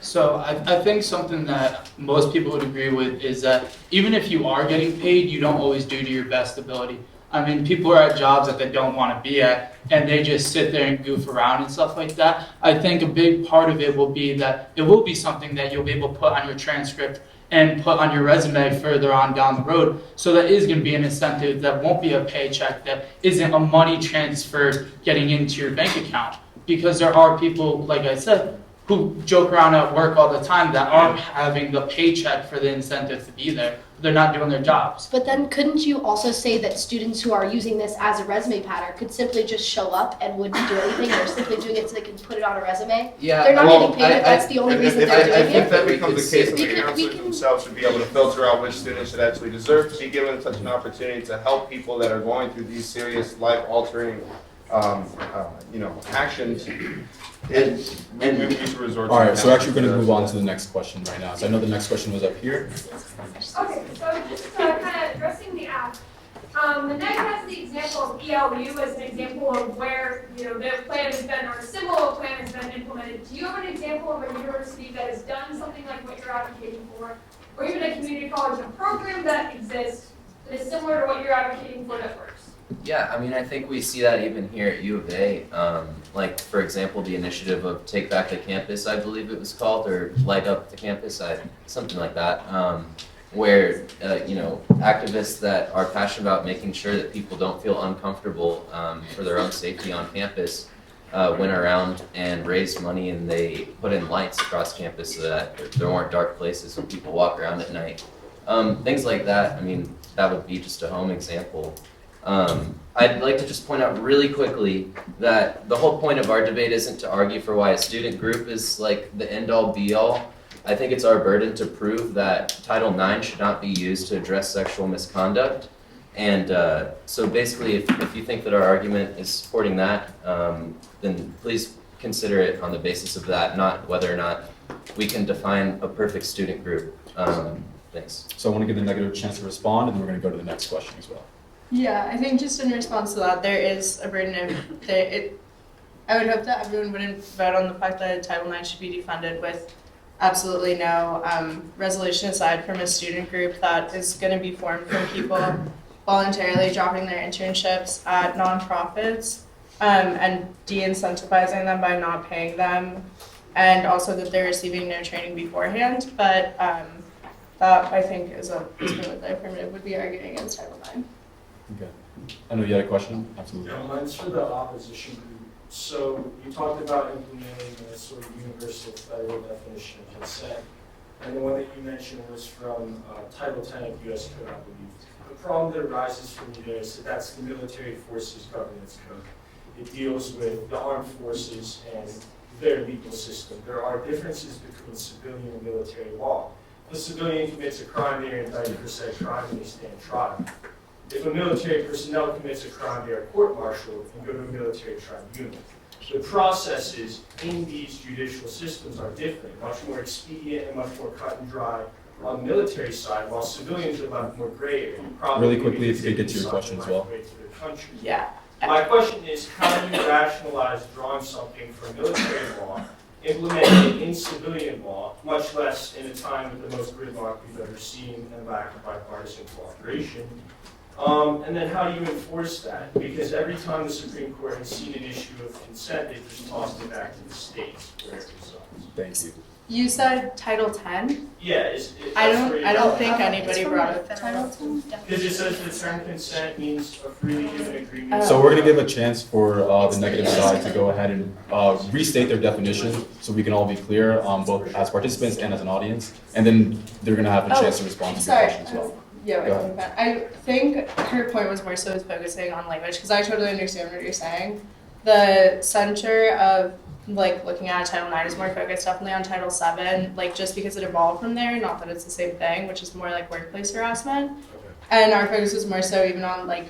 S4: So I think something that most people would agree with is that even if you are getting paid, you don't always do to your best ability. I mean, people are at jobs that they don't want to be at, and they just sit there and goof around and stuff like that. I think a big part of it will be that it will be something that you'll be able to put on your transcript and put on your resume further on down the road. So that is going to be an incentive that won't be a paycheck, that isn't a money transfer getting into your bank account. Because there are people, like I said, who joke around at work all the time that aren't having the paycheck for the incentive to be there. They're not doing their jobs.
S6: But then couldn't you also say that students who are using this as a resume pattern could simply just show up and wouldn't do anything, or simply doing it so they can put it on a resume?
S3: Yeah,
S6: They're not
S9: well,
S6: getting paid, that's the only reason they're
S9: I
S6: doing
S9: think
S6: it?
S9: that becomes the case, and
S6: We
S9: the
S6: can-
S9: counselors themselves should be able to filter out which students should actually deserve to be given such an opportunity to help people that are going through these serious life-altering, actions. We need to resort to.
S2: All right, so actually we're going to move on to the next question right now. So I know the next question was up here.
S10: Okay, so just kind of addressing the app. The NEG has the example of ELU as an example of where, their plan has been, or a similar plan has been implemented. Do you have an example of a university that has done something like what you're advocating for? Or even a community college, a program that exists that is similar to what you're advocating for that works?
S3: Yeah, I mean, I think we see that even here at U of A. Like, for example, the initiative of Take Back the Campus, I believe it was called, or Light Up the Campus, something like that, where, activists that are passionate about making sure that people don't feel uncomfortable for their own safety on campus went around and raised money, and they put in lights across campus so that there weren't dark places when people walk around at night. Things like that, I mean, that would be just a home example. I'd like to just point out really quickly that the whole point of our debate isn't to argue for why a student group is like the end-all be-all. I think it's our burden to prove that Title IX should not be used to address sexual misconduct. And so basically, if you think that our argument is supporting that, then please consider it on the basis of that, not whether or not we can define a perfect student group. Thanks.
S2: So I want to give the negative a chance to respond, and then we're going to go to the next question as well.
S8: Yeah, I think just in response to that, there is a burden of I would hope that everyone wouldn't vote on the fact that Title IX should be defunded with absolutely no resolution aside from a student group that is going to be formed from people voluntarily dropping their internships at nonprofits and de-incentivizing them by not paying them, and also that they're receiving no training beforehand. But that, I think, is really what the affirmative would be arguing against Title IX.
S2: Okay. I know you had a question? Absolutely.
S11: Yeah, mine's for the opposition group. So you talked about implementing a sort of universal federal definition of consent. And the one that you mentioned was from Title 10 of U.S. Code, I believe. The problem that arises from you there is that that's the military forces governance code. It deals with the armed forces and their legal system. There are differences between civilian and military law. If a civilian commits a crime, they are indicted for said crime and they stand trial. If a military personnel commits a crime, they are court-martialed and go to a military tribunal. The processes in these judicial systems are different, much more expedient and much more cut and dry on the military side, while civilians are left more gray area.
S2: Really quickly, if you could get to your question as well.
S8: Yeah.
S11: My question is, how do you rationalize drawing something from military law, implementing it in civilian law, much less in a time with the most gridlock we've ever seen and lack of bipartisan cooperation? And then how do you enforce that? Because every time the Supreme Court has seen an issue of consent, they've just tossed it back to the states where it resides.
S2: Thank you.
S8: You said Title 10?
S11: Yeah,
S8: I don't think anybody brought up Title 10.
S11: Because it says the term consent means a freely given agreement.
S2: So we're going to give a chance for the negative side to go ahead and restate their definition so we can all be clear, both as participants and as an audience. And then they're going to have a chance to respond to your question as well.
S8: Yeah, I think her point was more so focusing on language, because I totally understand what you're saying. The center of like looking at Title IX is more focused definitely on Title VII, like just because it evolved from there, not that it's the same thing, which is more like workplace harassment. Okay. And our focus is more so even on like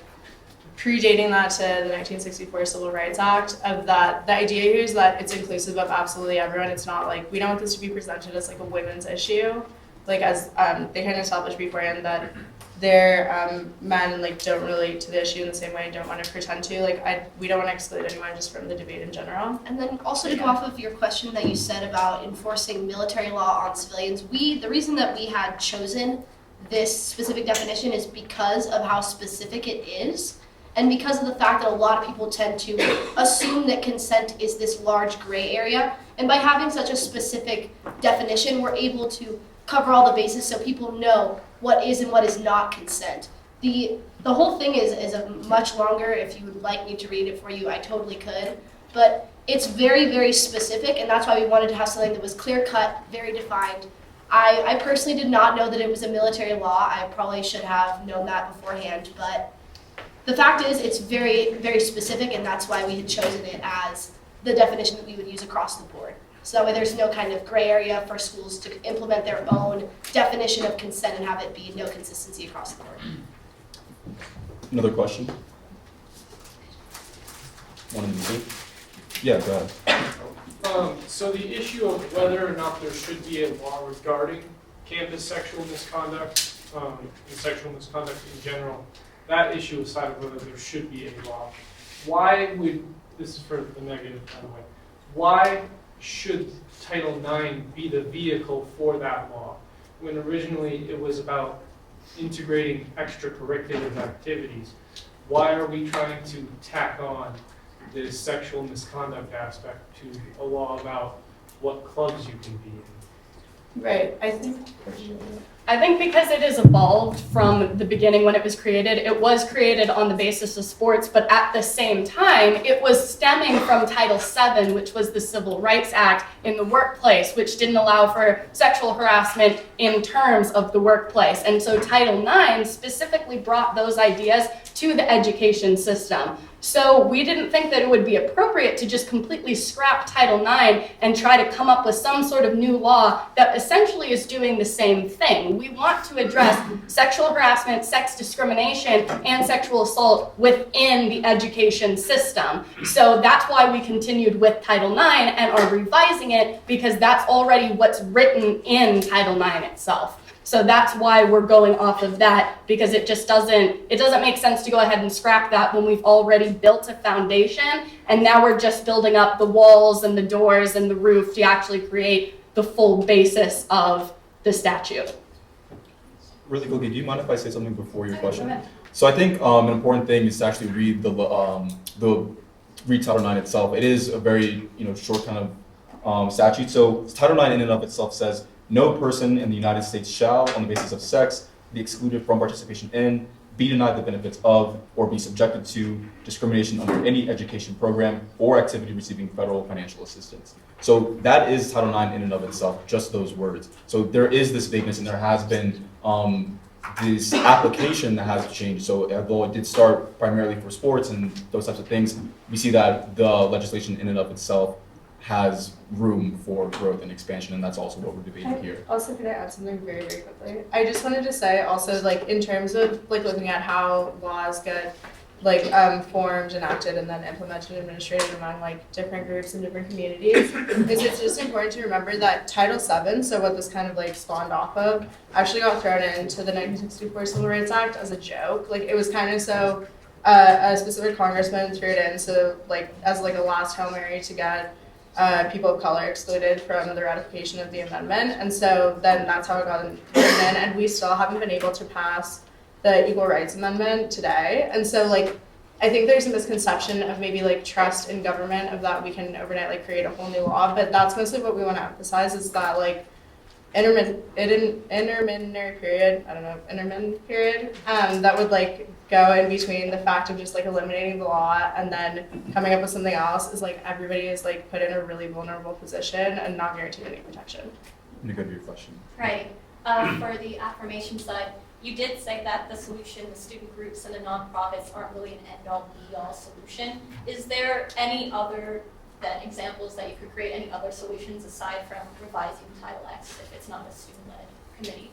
S8: predating that to the 1964 Civil Rights Act, of that the idea here is that it's inclusive of absolutely everyone. It's not like, we don't want this to be presented as like a women's issue, like as they kind of established beforehand that their men like don't relate to the issue in the same way and don't want to pretend to. Like we don't want to exclude anyone just from the debate in general.
S6: And then also to go off of your question that you said about enforcing military law on civilians, the reason that we had chosen this specific definition is because of how specific it is, and because of the fact that a lot of people tend to assume that consent is this large gray area. And by having such a specific definition, we're able to cover all the bases so people know what is and what is not consent. The whole thing is a much longer. If you would like me to read it for you, I totally could. But it's very, very specific, and that's why we wanted to have something that was clear-cut, very defined. I personally did not know that it was a military law. I probably should have known that beforehand, but the fact is it's very, very specific, and that's why we had chosen it as the definition that we would use across the board. So that way there's no kind of gray area for schools to implement their own definition of consent and have it be no consistency across the board.
S2: Another question? One in the group? Yeah, go ahead.
S12: So the issue of whether or not there should be a law regarding campus sexual misconduct, and sexual misconduct in general, that issue aside of whether there should be a law, this is for the negative, by the way, why should Title IX be the vehicle for that law, when originally it was about integrating extracurricular activities? Why are we trying to tack on this sexual misconduct aspect to a law about what clubs you can be in?
S8: Right, I think.
S7: I think because it has evolved from the beginning when it was created, it was created on the basis of sports, but at the same time, it was stemming from Title VII, which was the Civil Rights Act in the workplace, which didn't allow for sexual harassment in terms of the workplace. And so Title IX specifically brought those ideas to the education system. So we didn't think that it would be appropriate to just completely scrap Title IX and try to come up with some sort of new law that essentially is doing the same thing. We want to address sexual harassment, sex discrimination, and sexual assault within the education system. So that's why we continued with Title IX and are revising it, because that's already what's written in Title IX itself. So that's why we're going off of that, because it doesn't make sense to go ahead and scrap that when we've already built a foundation, and now we're just building up the walls and the doors and the roof to actually create the full basis of the statute.
S2: Really quickly, do you mind if I say something before your question? So I think an important thing is to actually read read Title IX itself. It is a very short kind of statute. So Title IX in and of itself says, no person in the United States shall, on the basis of sex, be excluded from participation in, be denied the benefits of, or be subjected to discrimination under any education program or activity receiving federal financial assistance. So that is Title IX in and of itself, just those words. So there is this vagueness, and there has been this application that has changed. So although it did start primarily for sports and those types of things, we see that the legislation in and of itself has room for growth and expansion, and that's also what we're debating here.
S8: Also, could I add something very, very quickly? I just wanted to say also, like, in terms of like looking at how laws get formed, enacted, and then implemented and administrated among like different groups and different communities, is it's just important to remember that Title VII, so what this kind of like spawned off of, actually got thrown into the 1964 Civil Rights Act as a joke. Like, it was kind of so a specific congressman threw it in, so like as like a last Hail Mary to get people of color excluded from the ratification of the amendment, and so then that's how it got written in, and we still haven't been able to pass the Equal Rights Amendment today. And so like I think there's a misconception of maybe like trust in government, of that we can overnight like create a whole new law, but that's mostly what we want to emphasize, is that like intermittent period that would like go in between the fact of just like eliminating the law and then coming up with something else, is like everybody is like put in a really vulnerable position and not guaranteed any protection.
S2: I'm gonna go to your question.
S13: Right. For the affirmation side, you did say that the solution, the student groups and the nonprofits aren't really an end-all be-all solution. Is there any other examples that you could create, any other solutions aside from revising Title X if it's not a student-led committee?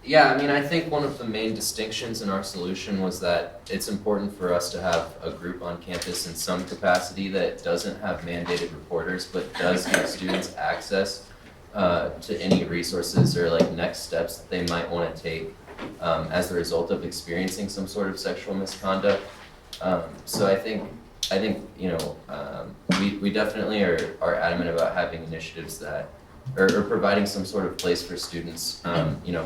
S3: Yeah, I mean, I think one of the main distinctions in our solution was that it's important for us to have a group on campus in some capacity that doesn't have mandated reporters, but does give students access to any resources or like next steps that they might want to take as a result of experiencing some sort of sexual misconduct. So I think we definitely are adamant about having initiatives that or providing some sort of place for students,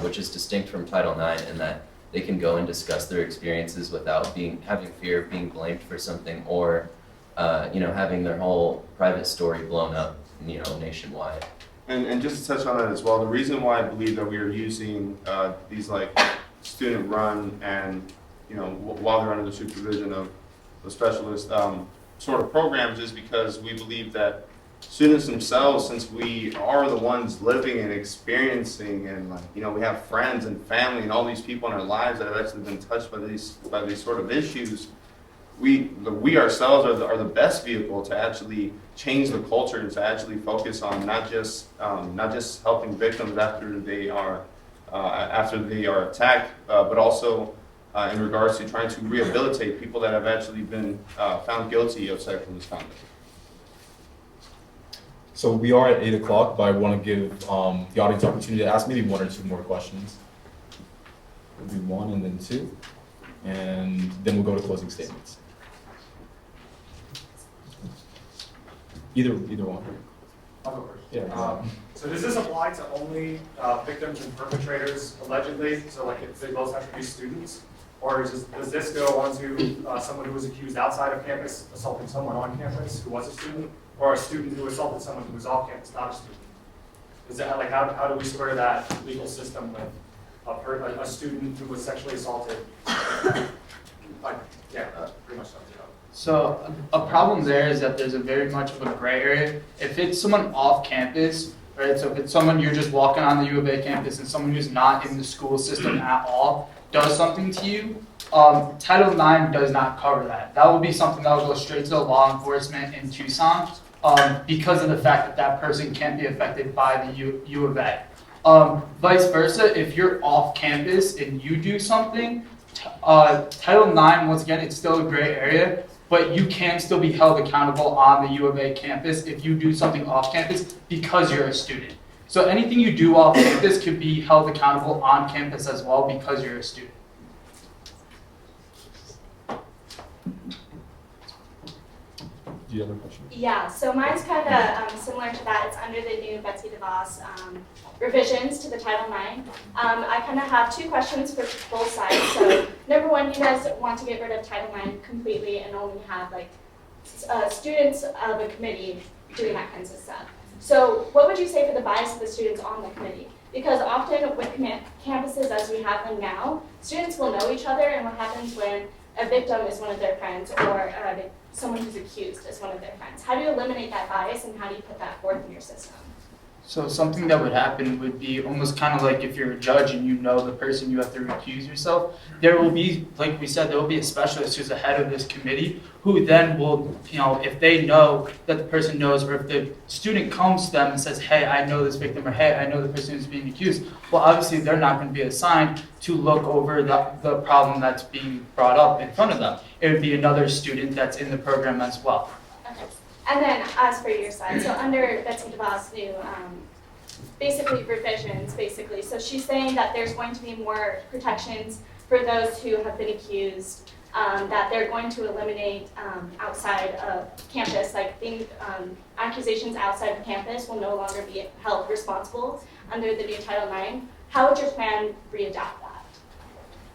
S3: which is distinct from Title IX, in that they can go and discuss their experiences without having fear of being blamed for something, or having their whole private story blown up, nationwide.
S9: And just to touch on that as well, the reason why I believe that we are using these like student run and while they're under the supervision of the specialist sort of programs is because we believe that students themselves, since we are the ones living and experiencing, and we have friends and family and all these people in our lives that have actually been touched by these sort of issues, we ourselves are the best vehicle to actually change the culture and to actually focus on not just helping victims after they are attacked, but also in regards to trying to rehabilitate people that have actually been found guilty of sexual misconduct.
S2: So we are at 8 o'clock, but I want to give the audience opportunity to ask maybe one or two more questions. We'll do one and then two, and then we'll go to closing statements. Either one.
S14: I'll go first.
S2: Yeah.
S14: So does this apply to only victims and perpetrators allegedly? So like if they both have to be students? Or does this go on to someone who was accused outside of campus assaulting someone on campus who was a student? Or a student who assaulted someone who was off campus, not a student? Is that like, how do we square that legal system with a student who was sexually assaulted? Yeah, pretty much sums it up.
S4: So a problem there is that there's a very much of a gray area. If it's someone off campus, right? So if it's someone you're just walking on the U of A campus and someone who's not in the school system at all does something to you, Title IX does not cover that. That will be something that will go straight to the law enforcement in Tucson because of the fact that that person can't be affected by the U of A. Vice versa, if you're off campus and you do something, Title IX, once again, it's still a gray area, but you can still be held accountable on the U of A campus if you do something off campus because you're a student. So anything you do off campus can be held accountable on campus as well because you're a student.
S2: Do you have a question?
S15: Yeah, so mine's kind of similar to that. It's under the new Betsy DeVos revisions to the Title IX. I kind of have two questions for both sides. So number one, you guys want to get rid of Title IX completely and only have like students of a committee doing that kinds of stuff. So what would you say for the bias of the students on the committee? Because often with campuses as we have them now, students will know each other, and what happens when a victim is one of their friends or someone who's accused is one of their friends? How do you eliminate that bias, and how do you put that forth in your system?
S4: So something that would happen would be almost kind of like if you're a judge and you know the person you have to recuse yourself, there will be, like we said, there will be a specialist who's the head of this committee who then will, if they know that the person knows, or if the student comes to them and says, hey, I know this victim, or hey, I know the person who's being accused, well, obviously they're not going to be assigned to look over the problem that's being brought up in front of them. It would be another student that's in the program as well.
S15: Okay. And then as for your side, so under Betsy DeVos' new, basically revisions, basically. So she's saying that there's going to be more protections for those who have been accused, that they're going to eliminate outside of campus, like accusations outside of campus will no longer be held responsible under the new Title IX. How would your plan readapt that?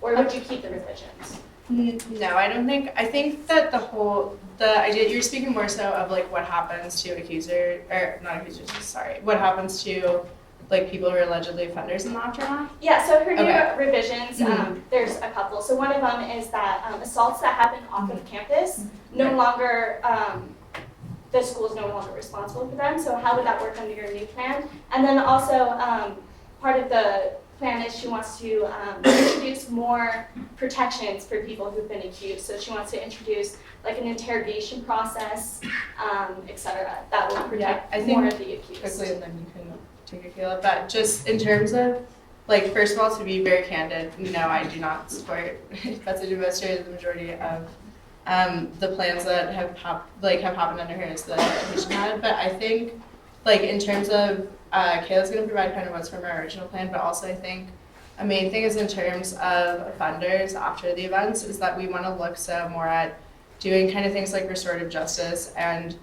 S15: Or would you keep the revisions?
S8: No, I don't think. I think that the idea, you're speaking more so of like what happens to what happens to like people who are allegedly offenders in the aftermath?
S15: Yeah, so her new
S8: Okay.
S15: revisions, there's a couple. So one of them is that assaults that happen off of campus, no longer, the school's no longer responsible for them. So how would that work under your new plan? And then also, part of the plan is she wants to introduce more protections for people who've been accused. So she wants to introduce like an interrogation process, et cetera, that will protect more of the accused.
S8: Quickly, and then you can take a feel of that. Just in terms of, like, first of all, to be very candid, no, I do not support Betsy DeVos or the majority of the plans that have happened under her as the education head. But I think, like, in terms of Kayla's going to provide kind of what's from our original plan, but also I think a main thing is in terms of offenders after the events is that we want to look so more at doing kind of things like restorative justice and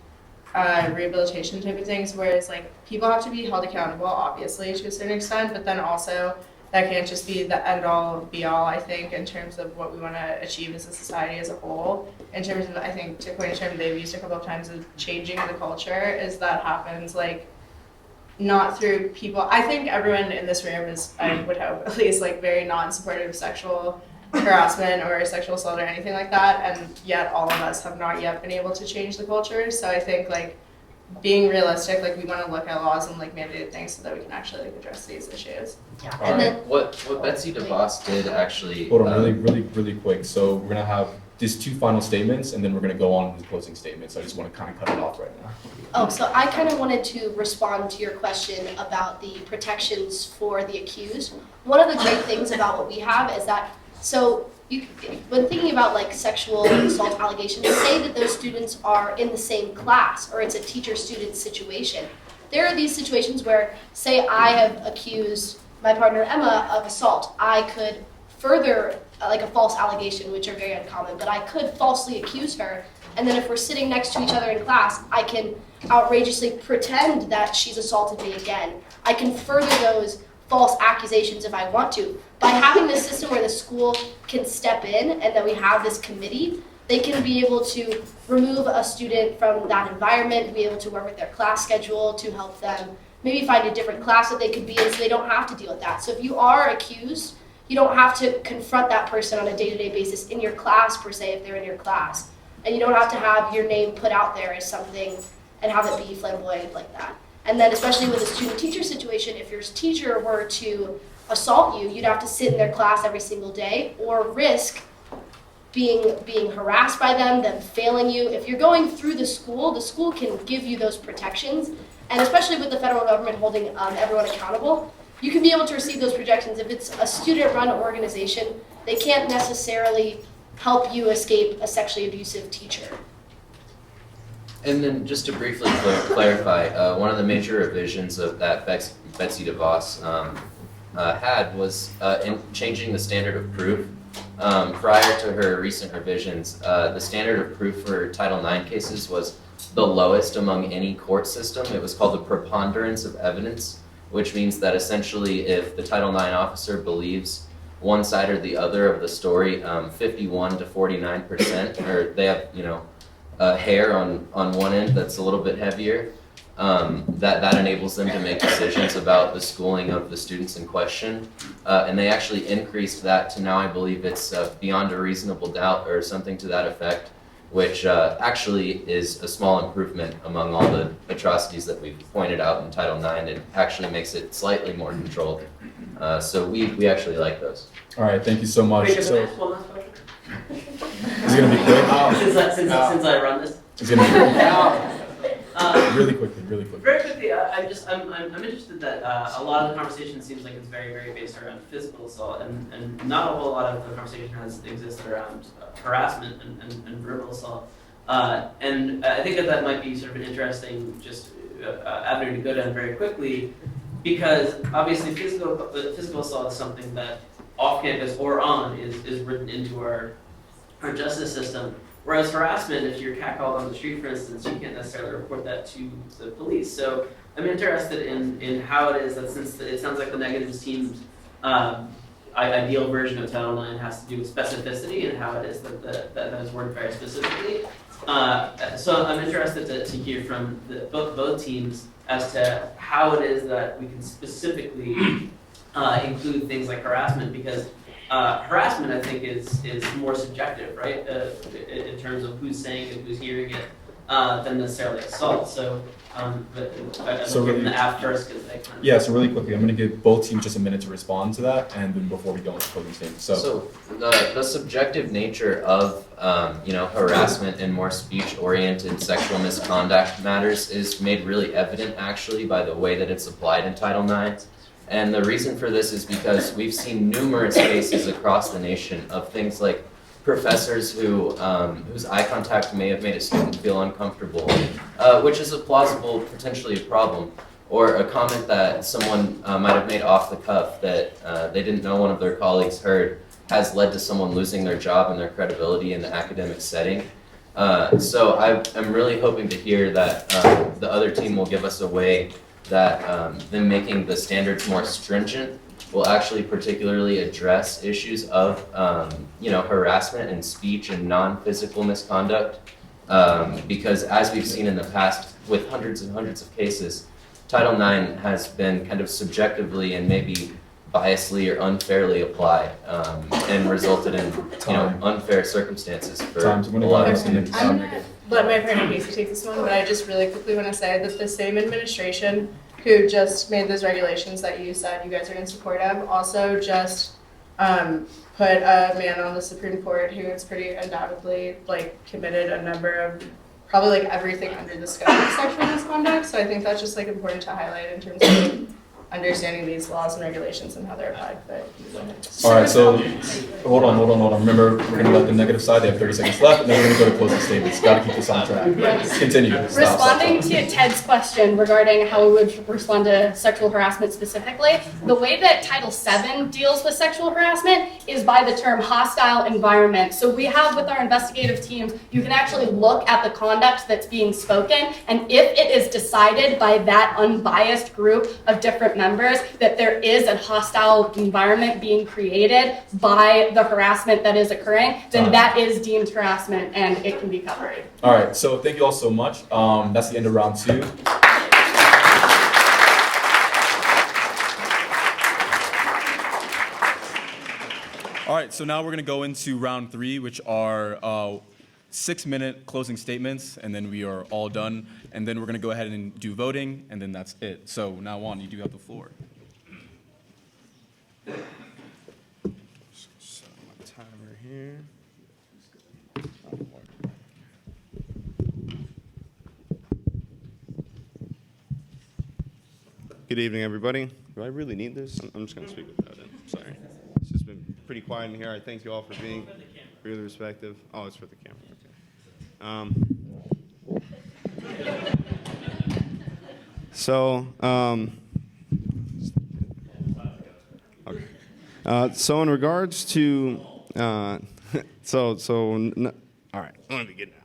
S8: rehabilitation type of things, whereas like people have to be held accountable, obviously, to a certain extent, but then also that can't just be the end all be all, I think, in terms of what we want to achieve as a society as a whole. In terms of, I think, to coin a term they've used a couple of times, of changing the culture, is that happens like not through people. I think everyone in this room is, I would hope, at least like very non-supportive of sexual harassment or sexual assault or anything like that, and yet all of us have not yet been able to change the culture. So I think like being realistic, like we want to look at laws and like mandated things so that we can actually like address these issues.
S6: Yeah.
S3: All right. What Betsy DeVos did actually.
S2: Hold on, really quick. So we're gonna have these two final statements, and then we're gonna go on to the closing statements. I just want to kind of cut it off right now.
S6: Oh, so I kind of wanted to respond to your question about the protections for the accused. One of the great things about what we have is that, when thinking about like sexual assault allegations, say that those students are in the same class or it's a teacher-student situation. There are these situations where, say I have accused my partner Emma of assault. I could further like a false allegation, which are very uncommon, but I could falsely accuse her, and then if we're sitting next to each other in class, I can outrageously pretend that she's assaulted me again. I can further those false accusations if I want to. By having this system where the school can step in and that we have this committee, they can be able to remove a student from that environment, be able to work with their class schedule to help them maybe find a different class that they could be in so they don't have to deal with that. So if you are accused, you don't have to confront that person on a day-to-day basis in your class per se if they're in your class. And you don't have to have your name put out there as something and have it be flamboyant like that. And then especially with a student-teacher situation, if your teacher were to assault you, you'd have to sit in their class every single day or risk being harassed by them failing you. If you're going through the school can give you those protections. And especially with the federal government holding everyone accountable, you can be able to receive those protections. If it's a student-run organization, they can't necessarily help you escape a sexually abusive teacher.
S3: And then just to briefly clarify, one of the major revisions of that Betsy DeVos had was in changing the standard of proof. Prior to her recent revisions, the standard of proof for Title IX cases was the lowest among any court system. It was called the preponderance of evidence, which means that essentially if the Title IX officer believes one side or the other of the story, 51 to 49%, or they have, hair on one end that's a little bit heavier, that enables them to make decisions about the schooling of the students in question. And they actually increased that to now I believe it's beyond a reasonable doubt or something to that effect, which actually is a small improvement among all the atrocities that we've pointed out in Title IX. It actually makes it slightly more controlled. So we actually like those.
S2: All right, thank you so much.
S1: Wait,
S2: So,
S1: one last question?
S2: is it gonna be quick?
S1: Since I run this.
S2: It's gonna be really quickly.
S1: Very quickly, I'm interested that a lot of the conversation seems like it's very, very based around physical assault, and not a whole lot of the conversation has existed around harassment and verbal assault. And I think that might be sort of an interesting avenue to go down very quickly, because obviously physical assault is something that off campus or on is written into our justice system. Whereas harassment, if you're catcalled on the street, for instance, you can't necessarily report that to the police. So I'm interested in how it is that, since it sounds like the negatives team's ideal version of Title IX has to do with specificity and how it is that is worded very specifically. So I'm interested to hear from both teams as to how it is that we can specifically include things like harassment, because harassment, I think, is more subjective, right? In terms of who's saying it, who's hearing it, than necessarily assault. So, but I'm giving the app first because they kind of.
S2: Yeah. So really quickly, I'm going to give both teams just a minute to respond to that, and then before we go into closing statements.
S3: So the subjective nature of harassment and more speech-oriented sexual misconduct matters is made really evident actually by the way that it's applied in Title IX. And the reason for this is because we've seen numerous cases across the nation of things like professors whose eye contact may have made a student feel uncomfortable, which is potentially a problem, or a comment that someone might have made off the cuff that they didn't know one of their colleagues heard has led to someone losing their job and their credibility in the academic setting. So I'm really hoping to hear that the other team will give us a way that them making the standards more stringent will actually particularly address issues of harassment and speech and non-physical misconduct, because as we've seen in the past with hundreds and hundreds of cases, Title IX has been kind of subjectively and maybe biasly or unfairly applied, and resulted in unfair circumstances for a lot of students.
S8: I'm gonna let my friend Casey take this one, but I just really quickly want to say that the same administration who just made those regulations that you said you guys are in support of also just put a man on the Supreme Court who is pretty undoubtedly committed a number of probably everything under the scope of sexual misconduct. So I think that's just important to highlight in terms of understanding these laws and regulations and how they're applied. But
S2: all right, so hold on. Remember, we're going to let the negative side. They have 30 seconds left, and then we're going to go to closing statements. Got to keep this on track. Continue.
S7: Responding to Ted's question regarding how we would respond to sexual harassment specifically, the way that Title VII deals with sexual harassment is by the term hostile environment. So we have with our investigative teams, you can actually look at the conduct that's being spoken, and if it is decided by that unbiased group of different members that there is a hostile environment being created by the harassment that is occurring, then that is deemed harassment and it can be covered.
S2: All right, so thank you all so much. That's the end of round 2. right, so now we're going to go into round 3, which are 6-minute closing statements, and then we are all done. And then we're going to go ahead and do voting, and then that's it. So now, Juan, you do have the floor.
S9: Set my timer here. Good evening, everybody. Do I really need this? I'm just going to speak without it. Sorry. It's just been pretty quiet in here. I thank you all for being really respectful. Oh, it's for the camera. Okay. So in regards to, all right, let me begin now.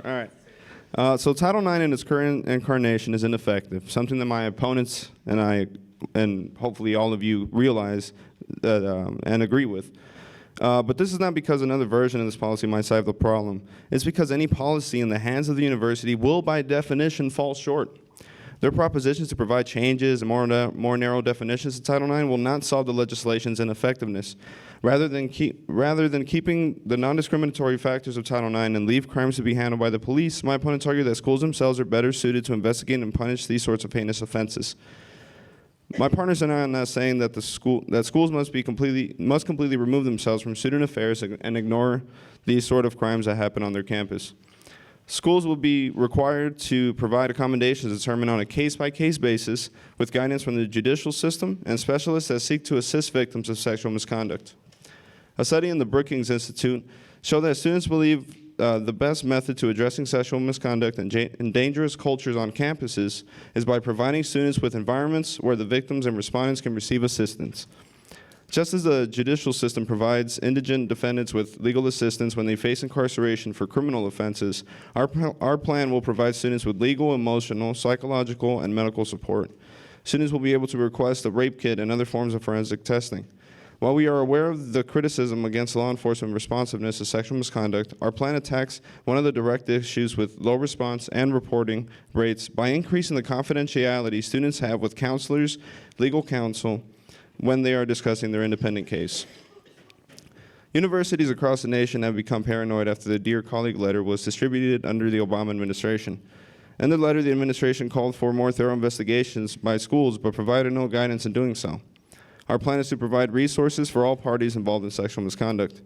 S9: All right. So Title IX in its current incarnation is ineffective, something that my opponents and I, and hopefully all of you realize that, and agree with. But this is not because another version of this policy might solve the problem. It's because any policy in the hands of the university will, by definition, fall short. Their propositions to provide changes and more narrow definitions to Title IX will not solve the legislation's ineffectiveness. Rather than keeping the non-discriminatory factors of Title IX and leave crimes to be handled by the police, my opponents argue that schools themselves are better suited to investigate and punish these sorts of heinous offenses. My partners and I are not saying that schools must completely remove themselves from student affairs and ignore these sort of crimes that happen on their campus. Schools will be required to provide accommodations determined on a case-by-case basis with guidance from the judicial system and specialists that seek to assist victims of sexual misconduct. A study in the Brookings Institute showed that students believe the best method to addressing sexual misconduct and dangerous cultures on campuses is by providing students with environments where the victims and respondents can receive assistance. Just as the judicial system provides indigent defendants with legal assistance when they face incarceration for criminal offenses, our plan will provide students with legal, emotional, psychological, and medical support. Students will be able to request a rape kit and other forms of forensic testing. While we are aware of the criticism against law enforcement responsiveness to sexual misconduct, our plan attacks one of the direct issues with low response and reporting rates by increasing the confidentiality students have with counselors, legal counsel, when they are discussing their independent case. Universities across the nation have become paranoid after the Dear Colleague letter was distributed under the Obama administration. In the letter, the administration called for more thorough investigations by schools, but provided no guidance in doing so. Our plan is to provide resources for all parties involved in sexual misconduct.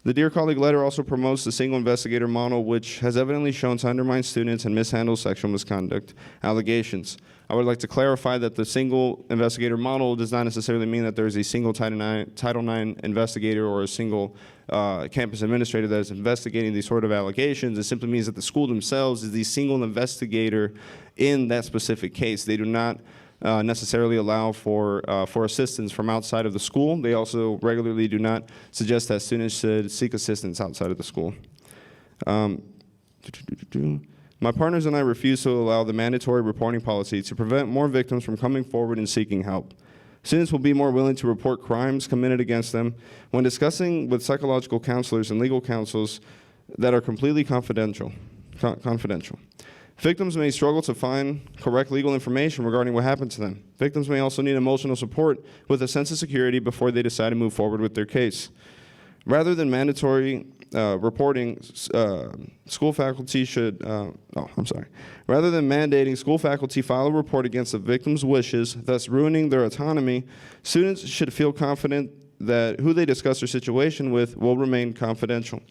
S9: The Dear Colleague letter also promotes the single investigator model, which has evidently shown to undermine students and mishandle sexual misconduct allegations. I would like to clarify that the single investigator model does not necessarily mean that there is a single Title IX investigator or a single campus administrator that is investigating these sort of allegations. It simply means that the school themselves is the single investigator in that specific case. They do not necessarily allow for assistance from outside of the school. They also regularly do not suggest that students should seek assistance outside of the school. My partners and I refuse to allow the mandatory reporting policy to prevent more victims from coming forward and seeking help. Students will be more willing to report crimes committed against them when discussing with psychological counselors and legal counsels that are completely confidential. Victims may struggle to find correct legal information regarding what happened to them. Victims may also need emotional support with a sense of security before they decide to move forward with their case. Rather than mandatory reporting, school faculty should, rather than mandating school faculty file a report against the victim's wishes, thus ruining their autonomy, students should feel confident that who they discuss their situation with will remain confidential.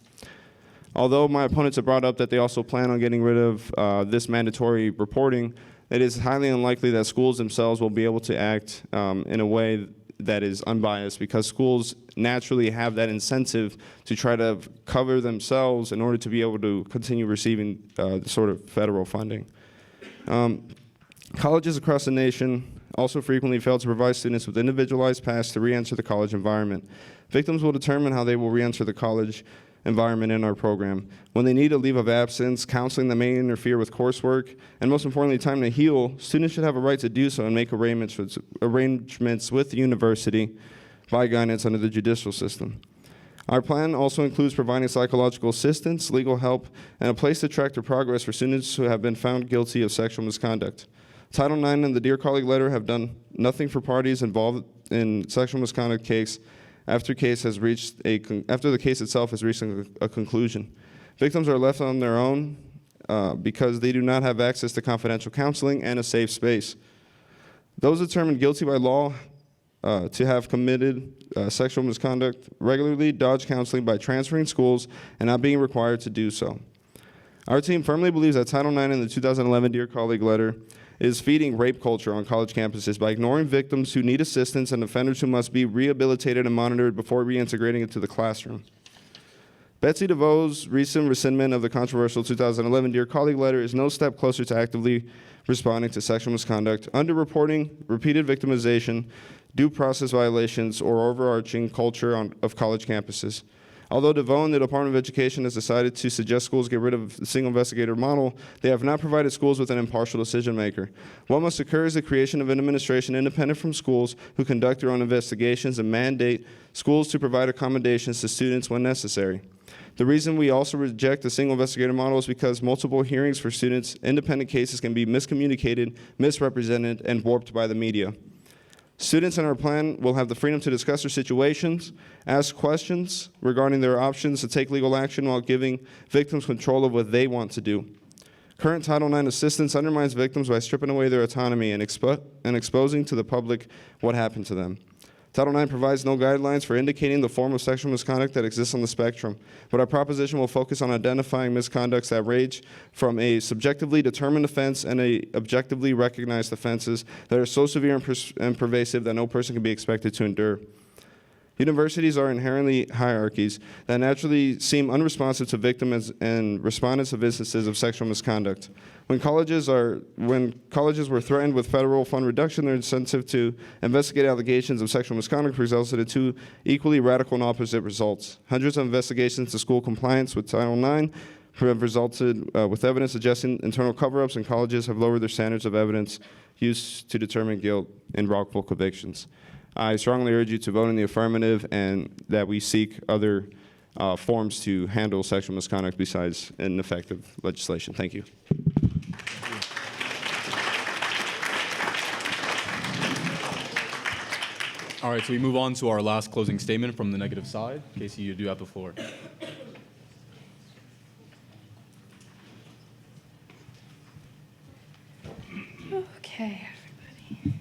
S9: Although my opponents have brought up that they also plan on getting rid of this mandatory reporting, it is highly unlikely that schools themselves will be able to act in a way that is unbiased, because schools naturally have that incentive to try to cover themselves in order to be able to continue receiving the sort of federal funding. Colleges across the nation also frequently fail to provide students with individualized paths to re-enter the college environment. Victims will determine how they will re-enter the college environment in our program. When they need a leave of absence, counseling that may interfere with coursework, and most importantly, time to heal, students should have a right to do so and make arrangements with the university by guidance under the judicial system. Our plan also includes providing psychological assistance, legal help, and a place to track their progress for students who have been found guilty of sexual misconduct. Title IX and the Dear Colleague letter have done nothing for parties involved in sexual misconduct case after the case itself has reached a conclusion. Victims are left on their own because they do not have access to confidential counseling and a safe space. Those determined guilty by law to have committed sexual misconduct regularly dodge counseling by transferring schools and not being required to do so. Our team firmly believes that Title IX in the 2011 Dear Colleague letter is feeding rape culture on college campuses by ignoring victims who need assistance and offenders who must be rehabilitated and monitored before reintegrating into the classroom. Betsy DeVoe's recent rescindment of the controversial 2011 Dear Colleague letter is no step closer to actively responding to sexual misconduct, underreporting, repeated victimization, due process violations, or overarching culture of college campuses. Although DeVoe and the Department of Education has decided to suggest schools get rid of the single investigator model, they have not provided schools with an impartial decision maker. What must occur is the creation of an administration independent from schools who conduct their own investigations and mandate schools to provide accommodations to students when necessary. The reason we also reject the single investigator model is because multiple hearings for students, independent cases can be miscommunicated, misrepresented, and warped by the media. Students in our plan will have the freedom to discuss their situations, ask questions regarding their options to take legal action while giving victims control of what they want to do. Current Title IX assistance undermines victims by stripping away their autonomy and exposing to the public what happened to them. Title IX provides no guidelines for indicating the form of sexual misconduct that exists on the spectrum, but our proposition will focus on identifying misconducts that range from a subjectively determined offense and a objectively recognized offenses that are so severe and pervasive that no person can be expected to endure. Universities are inherently hierarchies that naturally seem unresponsive to victims and respondents of instances of sexual misconduct. When colleges were threatened with federal fund reduction, their incentive to investigate allegations of sexual misconduct resulted in two equally radical and opposite results. Hundreds of investigations into school compliance with Title IX have resulted with evidence suggesting internal cover-ups, and colleges have lowered their standards of evidence used to determine guilt in wrongful convictions. I strongly urge you to vote in the affirmative and that we seek other forms to handle sexual misconduct besides ineffective legislation. Thank you.
S2: All right, so we move on to our last closing statement from the negative side. Casey, you do have the floor.
S7: Okay, everybody.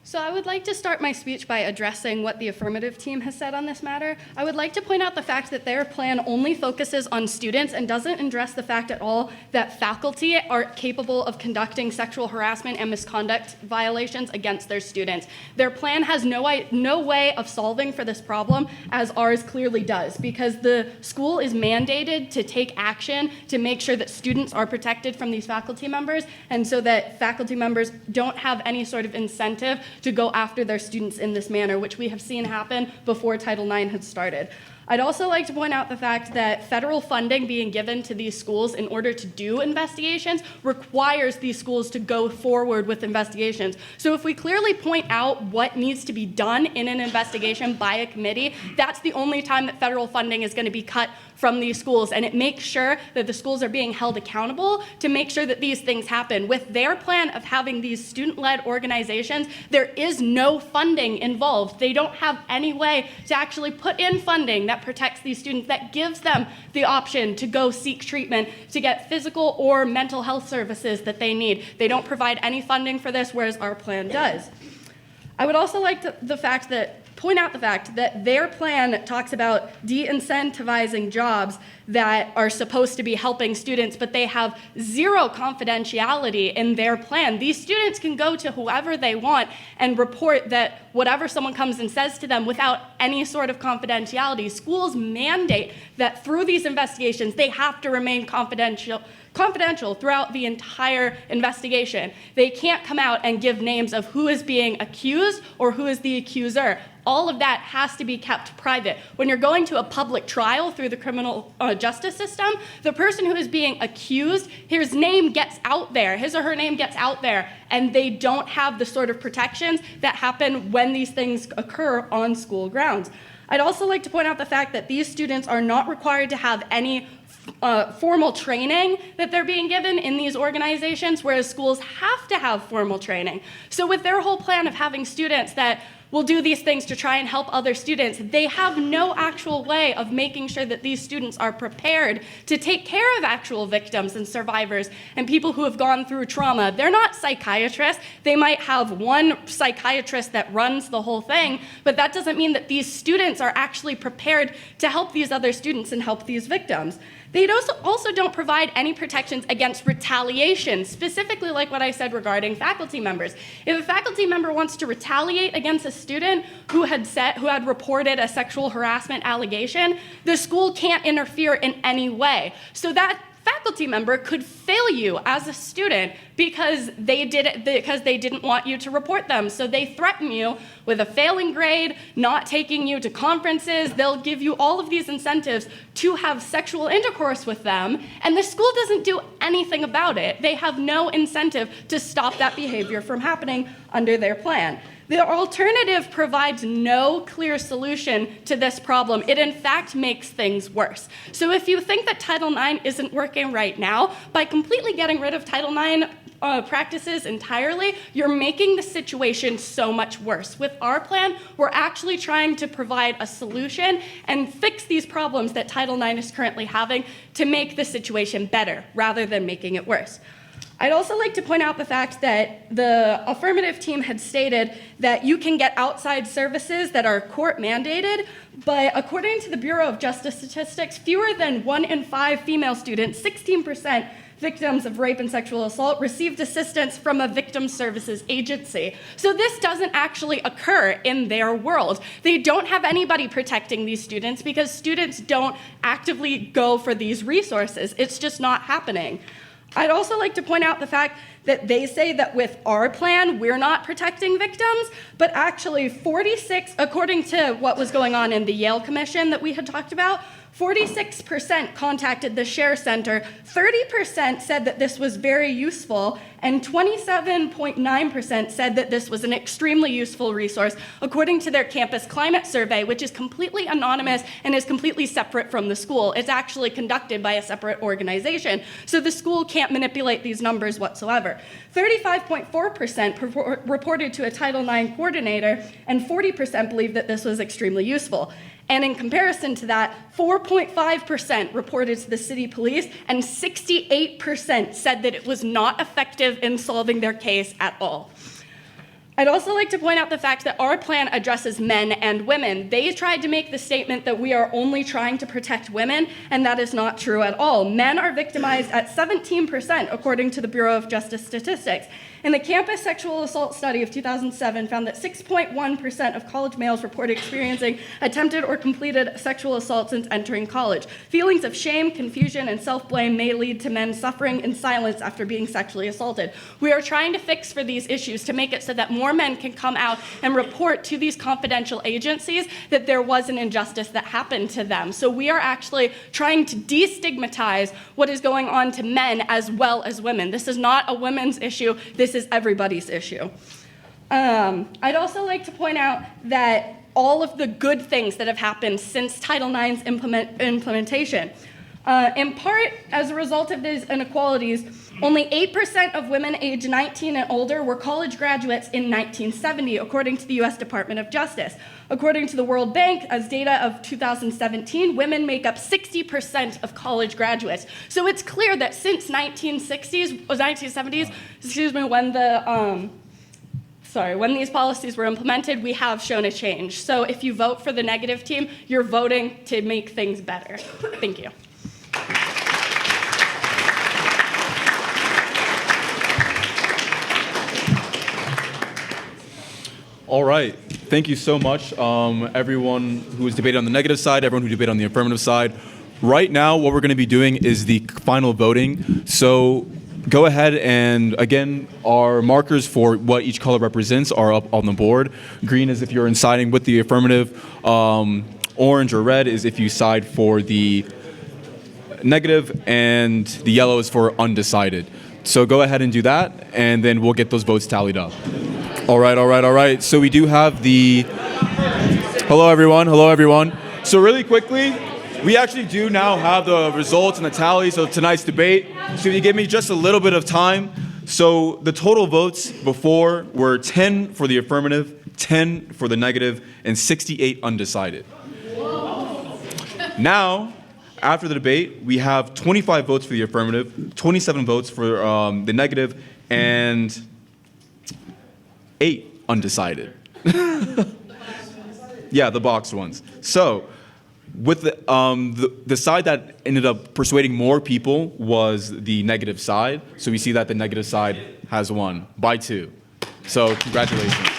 S7: So I would like to start my speech by addressing what the affirmative team has said on this matter. I would like to point out the fact that their plan only focuses on students and doesn't address the fact at all that faculty are capable of conducting sexual harassment and misconduct violations against their students. Their plan has no way of solving for this problem, as ours clearly does, because the school is mandated to take action to make sure that students are protected from these faculty members, and so that faculty members don't have any sort of incentive to go after their students in this manner, which we have seen happen before Title IX had started. I'd also like to point out the fact that federal funding being given to these schools in order to do investigations requires these schools to go forward with investigations. So if we clearly point out what needs to be done in an investigation by a committee, that's the only time that federal funding is going to be cut from these schools, and it makes sure that the schools are being held accountable to make sure that these things happen. With their plan of having these student-led organizations, there is no funding involved. They don't have any way to actually put in funding that protects these students, that gives them the option to go seek treatment, to get physical or mental health services that they need. They don't provide any funding for this, whereas our plan does. I would also like to point out the fact that their plan talks about de-incentivizing jobs that are supposed to be helping students, but they have zero confidentiality in their plan. These students can go to whoever they want and report that whatever someone comes and says to them without any sort of confidentiality. Schools mandate that through these investigations, they have to remain confidential throughout the entire investigation. They can't come out and give names of who is being accused or who is the accuser. All of that has to be kept private. When you're going to a public trial through the criminal justice system, the person who is being accused, his name gets out there, his or her name gets out there, and they don't have the sort of protections that happen when these things occur on school grounds. I'd also like to point out the fact that these students are not required to have any formal training that they're being given in these organizations, whereas schools have to have formal training. So with their whole plan of having students that will do these things to try and help other students. They have no actual way of making sure that these students are prepared to take care of actual victims and survivors and people who have gone through trauma. They're not psychiatrists. They might have one psychiatrist that runs the whole thing, but that doesn't mean that these students are actually prepared to help these other students and help these victims. They also don't provide any protections against retaliation, specifically like what I said regarding faculty members. If a faculty member wants to retaliate against a student who had reported a sexual harassment allegation, the school can't interfere in any way. So that faculty member could fail you as a student because they didn't want you to report them. So they threaten you with a failing grade, not taking you to conferences. They'll give you all of these incentives to have sexual intercourse with them, and the school doesn't do anything about it. They have no incentive to stop that behavior from happening under their plan. The alternative provides no clear solution to this problem. It, in fact, makes things worse. So if you think that Title IX isn't working right now, by completely getting rid of Title IX practices entirely, you're making the situation so much worse. With our plan, we're actually trying to provide a solution and fix these problems that Title IX is currently having to make the situation better rather than making it worse. I'd also like to point out the fact that the affirmative team had stated that you can get outside services that are court mandated, but according to the Bureau of Justice Statistics, fewer than 1 in 5 female students, 16% victims of rape and sexual assault, received assistance from a victim services agency. So this doesn't actually occur in their world. They don't have anybody protecting these students because students don't actively go for these resources. It's just not happening. I'd also like to point out the fact that they say that with our plan, we're not protecting victims, but actually 46, according to what was going on in the Yale Commission that we had talked about, 46% contacted the Share Center, 30% said that this was very useful, and 27.9% said that this was an extremely useful resource, according to their campus climate survey, which is completely anonymous and is completely separate from the school. It's actually conducted by a separate organization, so the school can't manipulate these numbers whatsoever. 35.4% reported to a Title IX coordinator, and 40% believed that this was extremely useful. And in comparison to that, 4.5% reported to the city police, and 68% said that it was not effective in solving their case at all. I'd also like to point out the fact that our plan addresses men and women. They tried to make the statement that we are only trying to protect women, and that is not true at all. Men are victimized at 17%, according to the Bureau of Justice Statistics. And the campus sexual assault study of 2007 found that 6.1% of college males reported experiencing attempted or completed sexual assault since entering college. Feelings of shame, confusion, and self-blame may lead to men suffering in silence after being sexually assaulted. We are trying to fix for these issues to make it so that more men can come out and report to these confidential agencies that there was an injustice that happened to them. So we are actually trying to destigmatize what is going on to men as well as women. This is not a women's issue. This is everybody's issue. I'd also like to point out that all of the good things that have happened since Title IX's implementation, in part as a result of these inequalities, only 8% of women aged 19 and older were college graduates in 1970, according to the U.S. Department of Justice. According to the World Bank, as data of 2017, women make up 60% of college graduates. So it's clear that since 1970s, when these policies were implemented, we have shown a change. So if you vote for the negative team, you're voting to make things better. Thank you.
S2: All right. Thank you so much, everyone who has debated on the negative side, everyone who debated on the affirmative side. Right now, what we're going to be doing is the final voting. So go ahead and, again, our markers for what each color represents are up on the board. Green is if you're siding with the affirmative. Orange or red is if you side for the negative, and the yellow is for undecided. So go ahead and do that, and then we'll get those votes tallied up. All right. So we do have the... Hello, everyone. So really quickly, we actually do now have the results and the tallies of tonight's debate. So if you give me just a little bit of time. So the total votes before were 10 for the affirmative, 10 for the negative, and 68 undecided. Now, after the debate, we have 25 votes for the affirmative, 27 votes for the negative, and 8 undecided. Yeah, the boxed ones. So, with the side that ended up persuading more people was the negative side. So we see that the negative side has won by 2. So congratulations.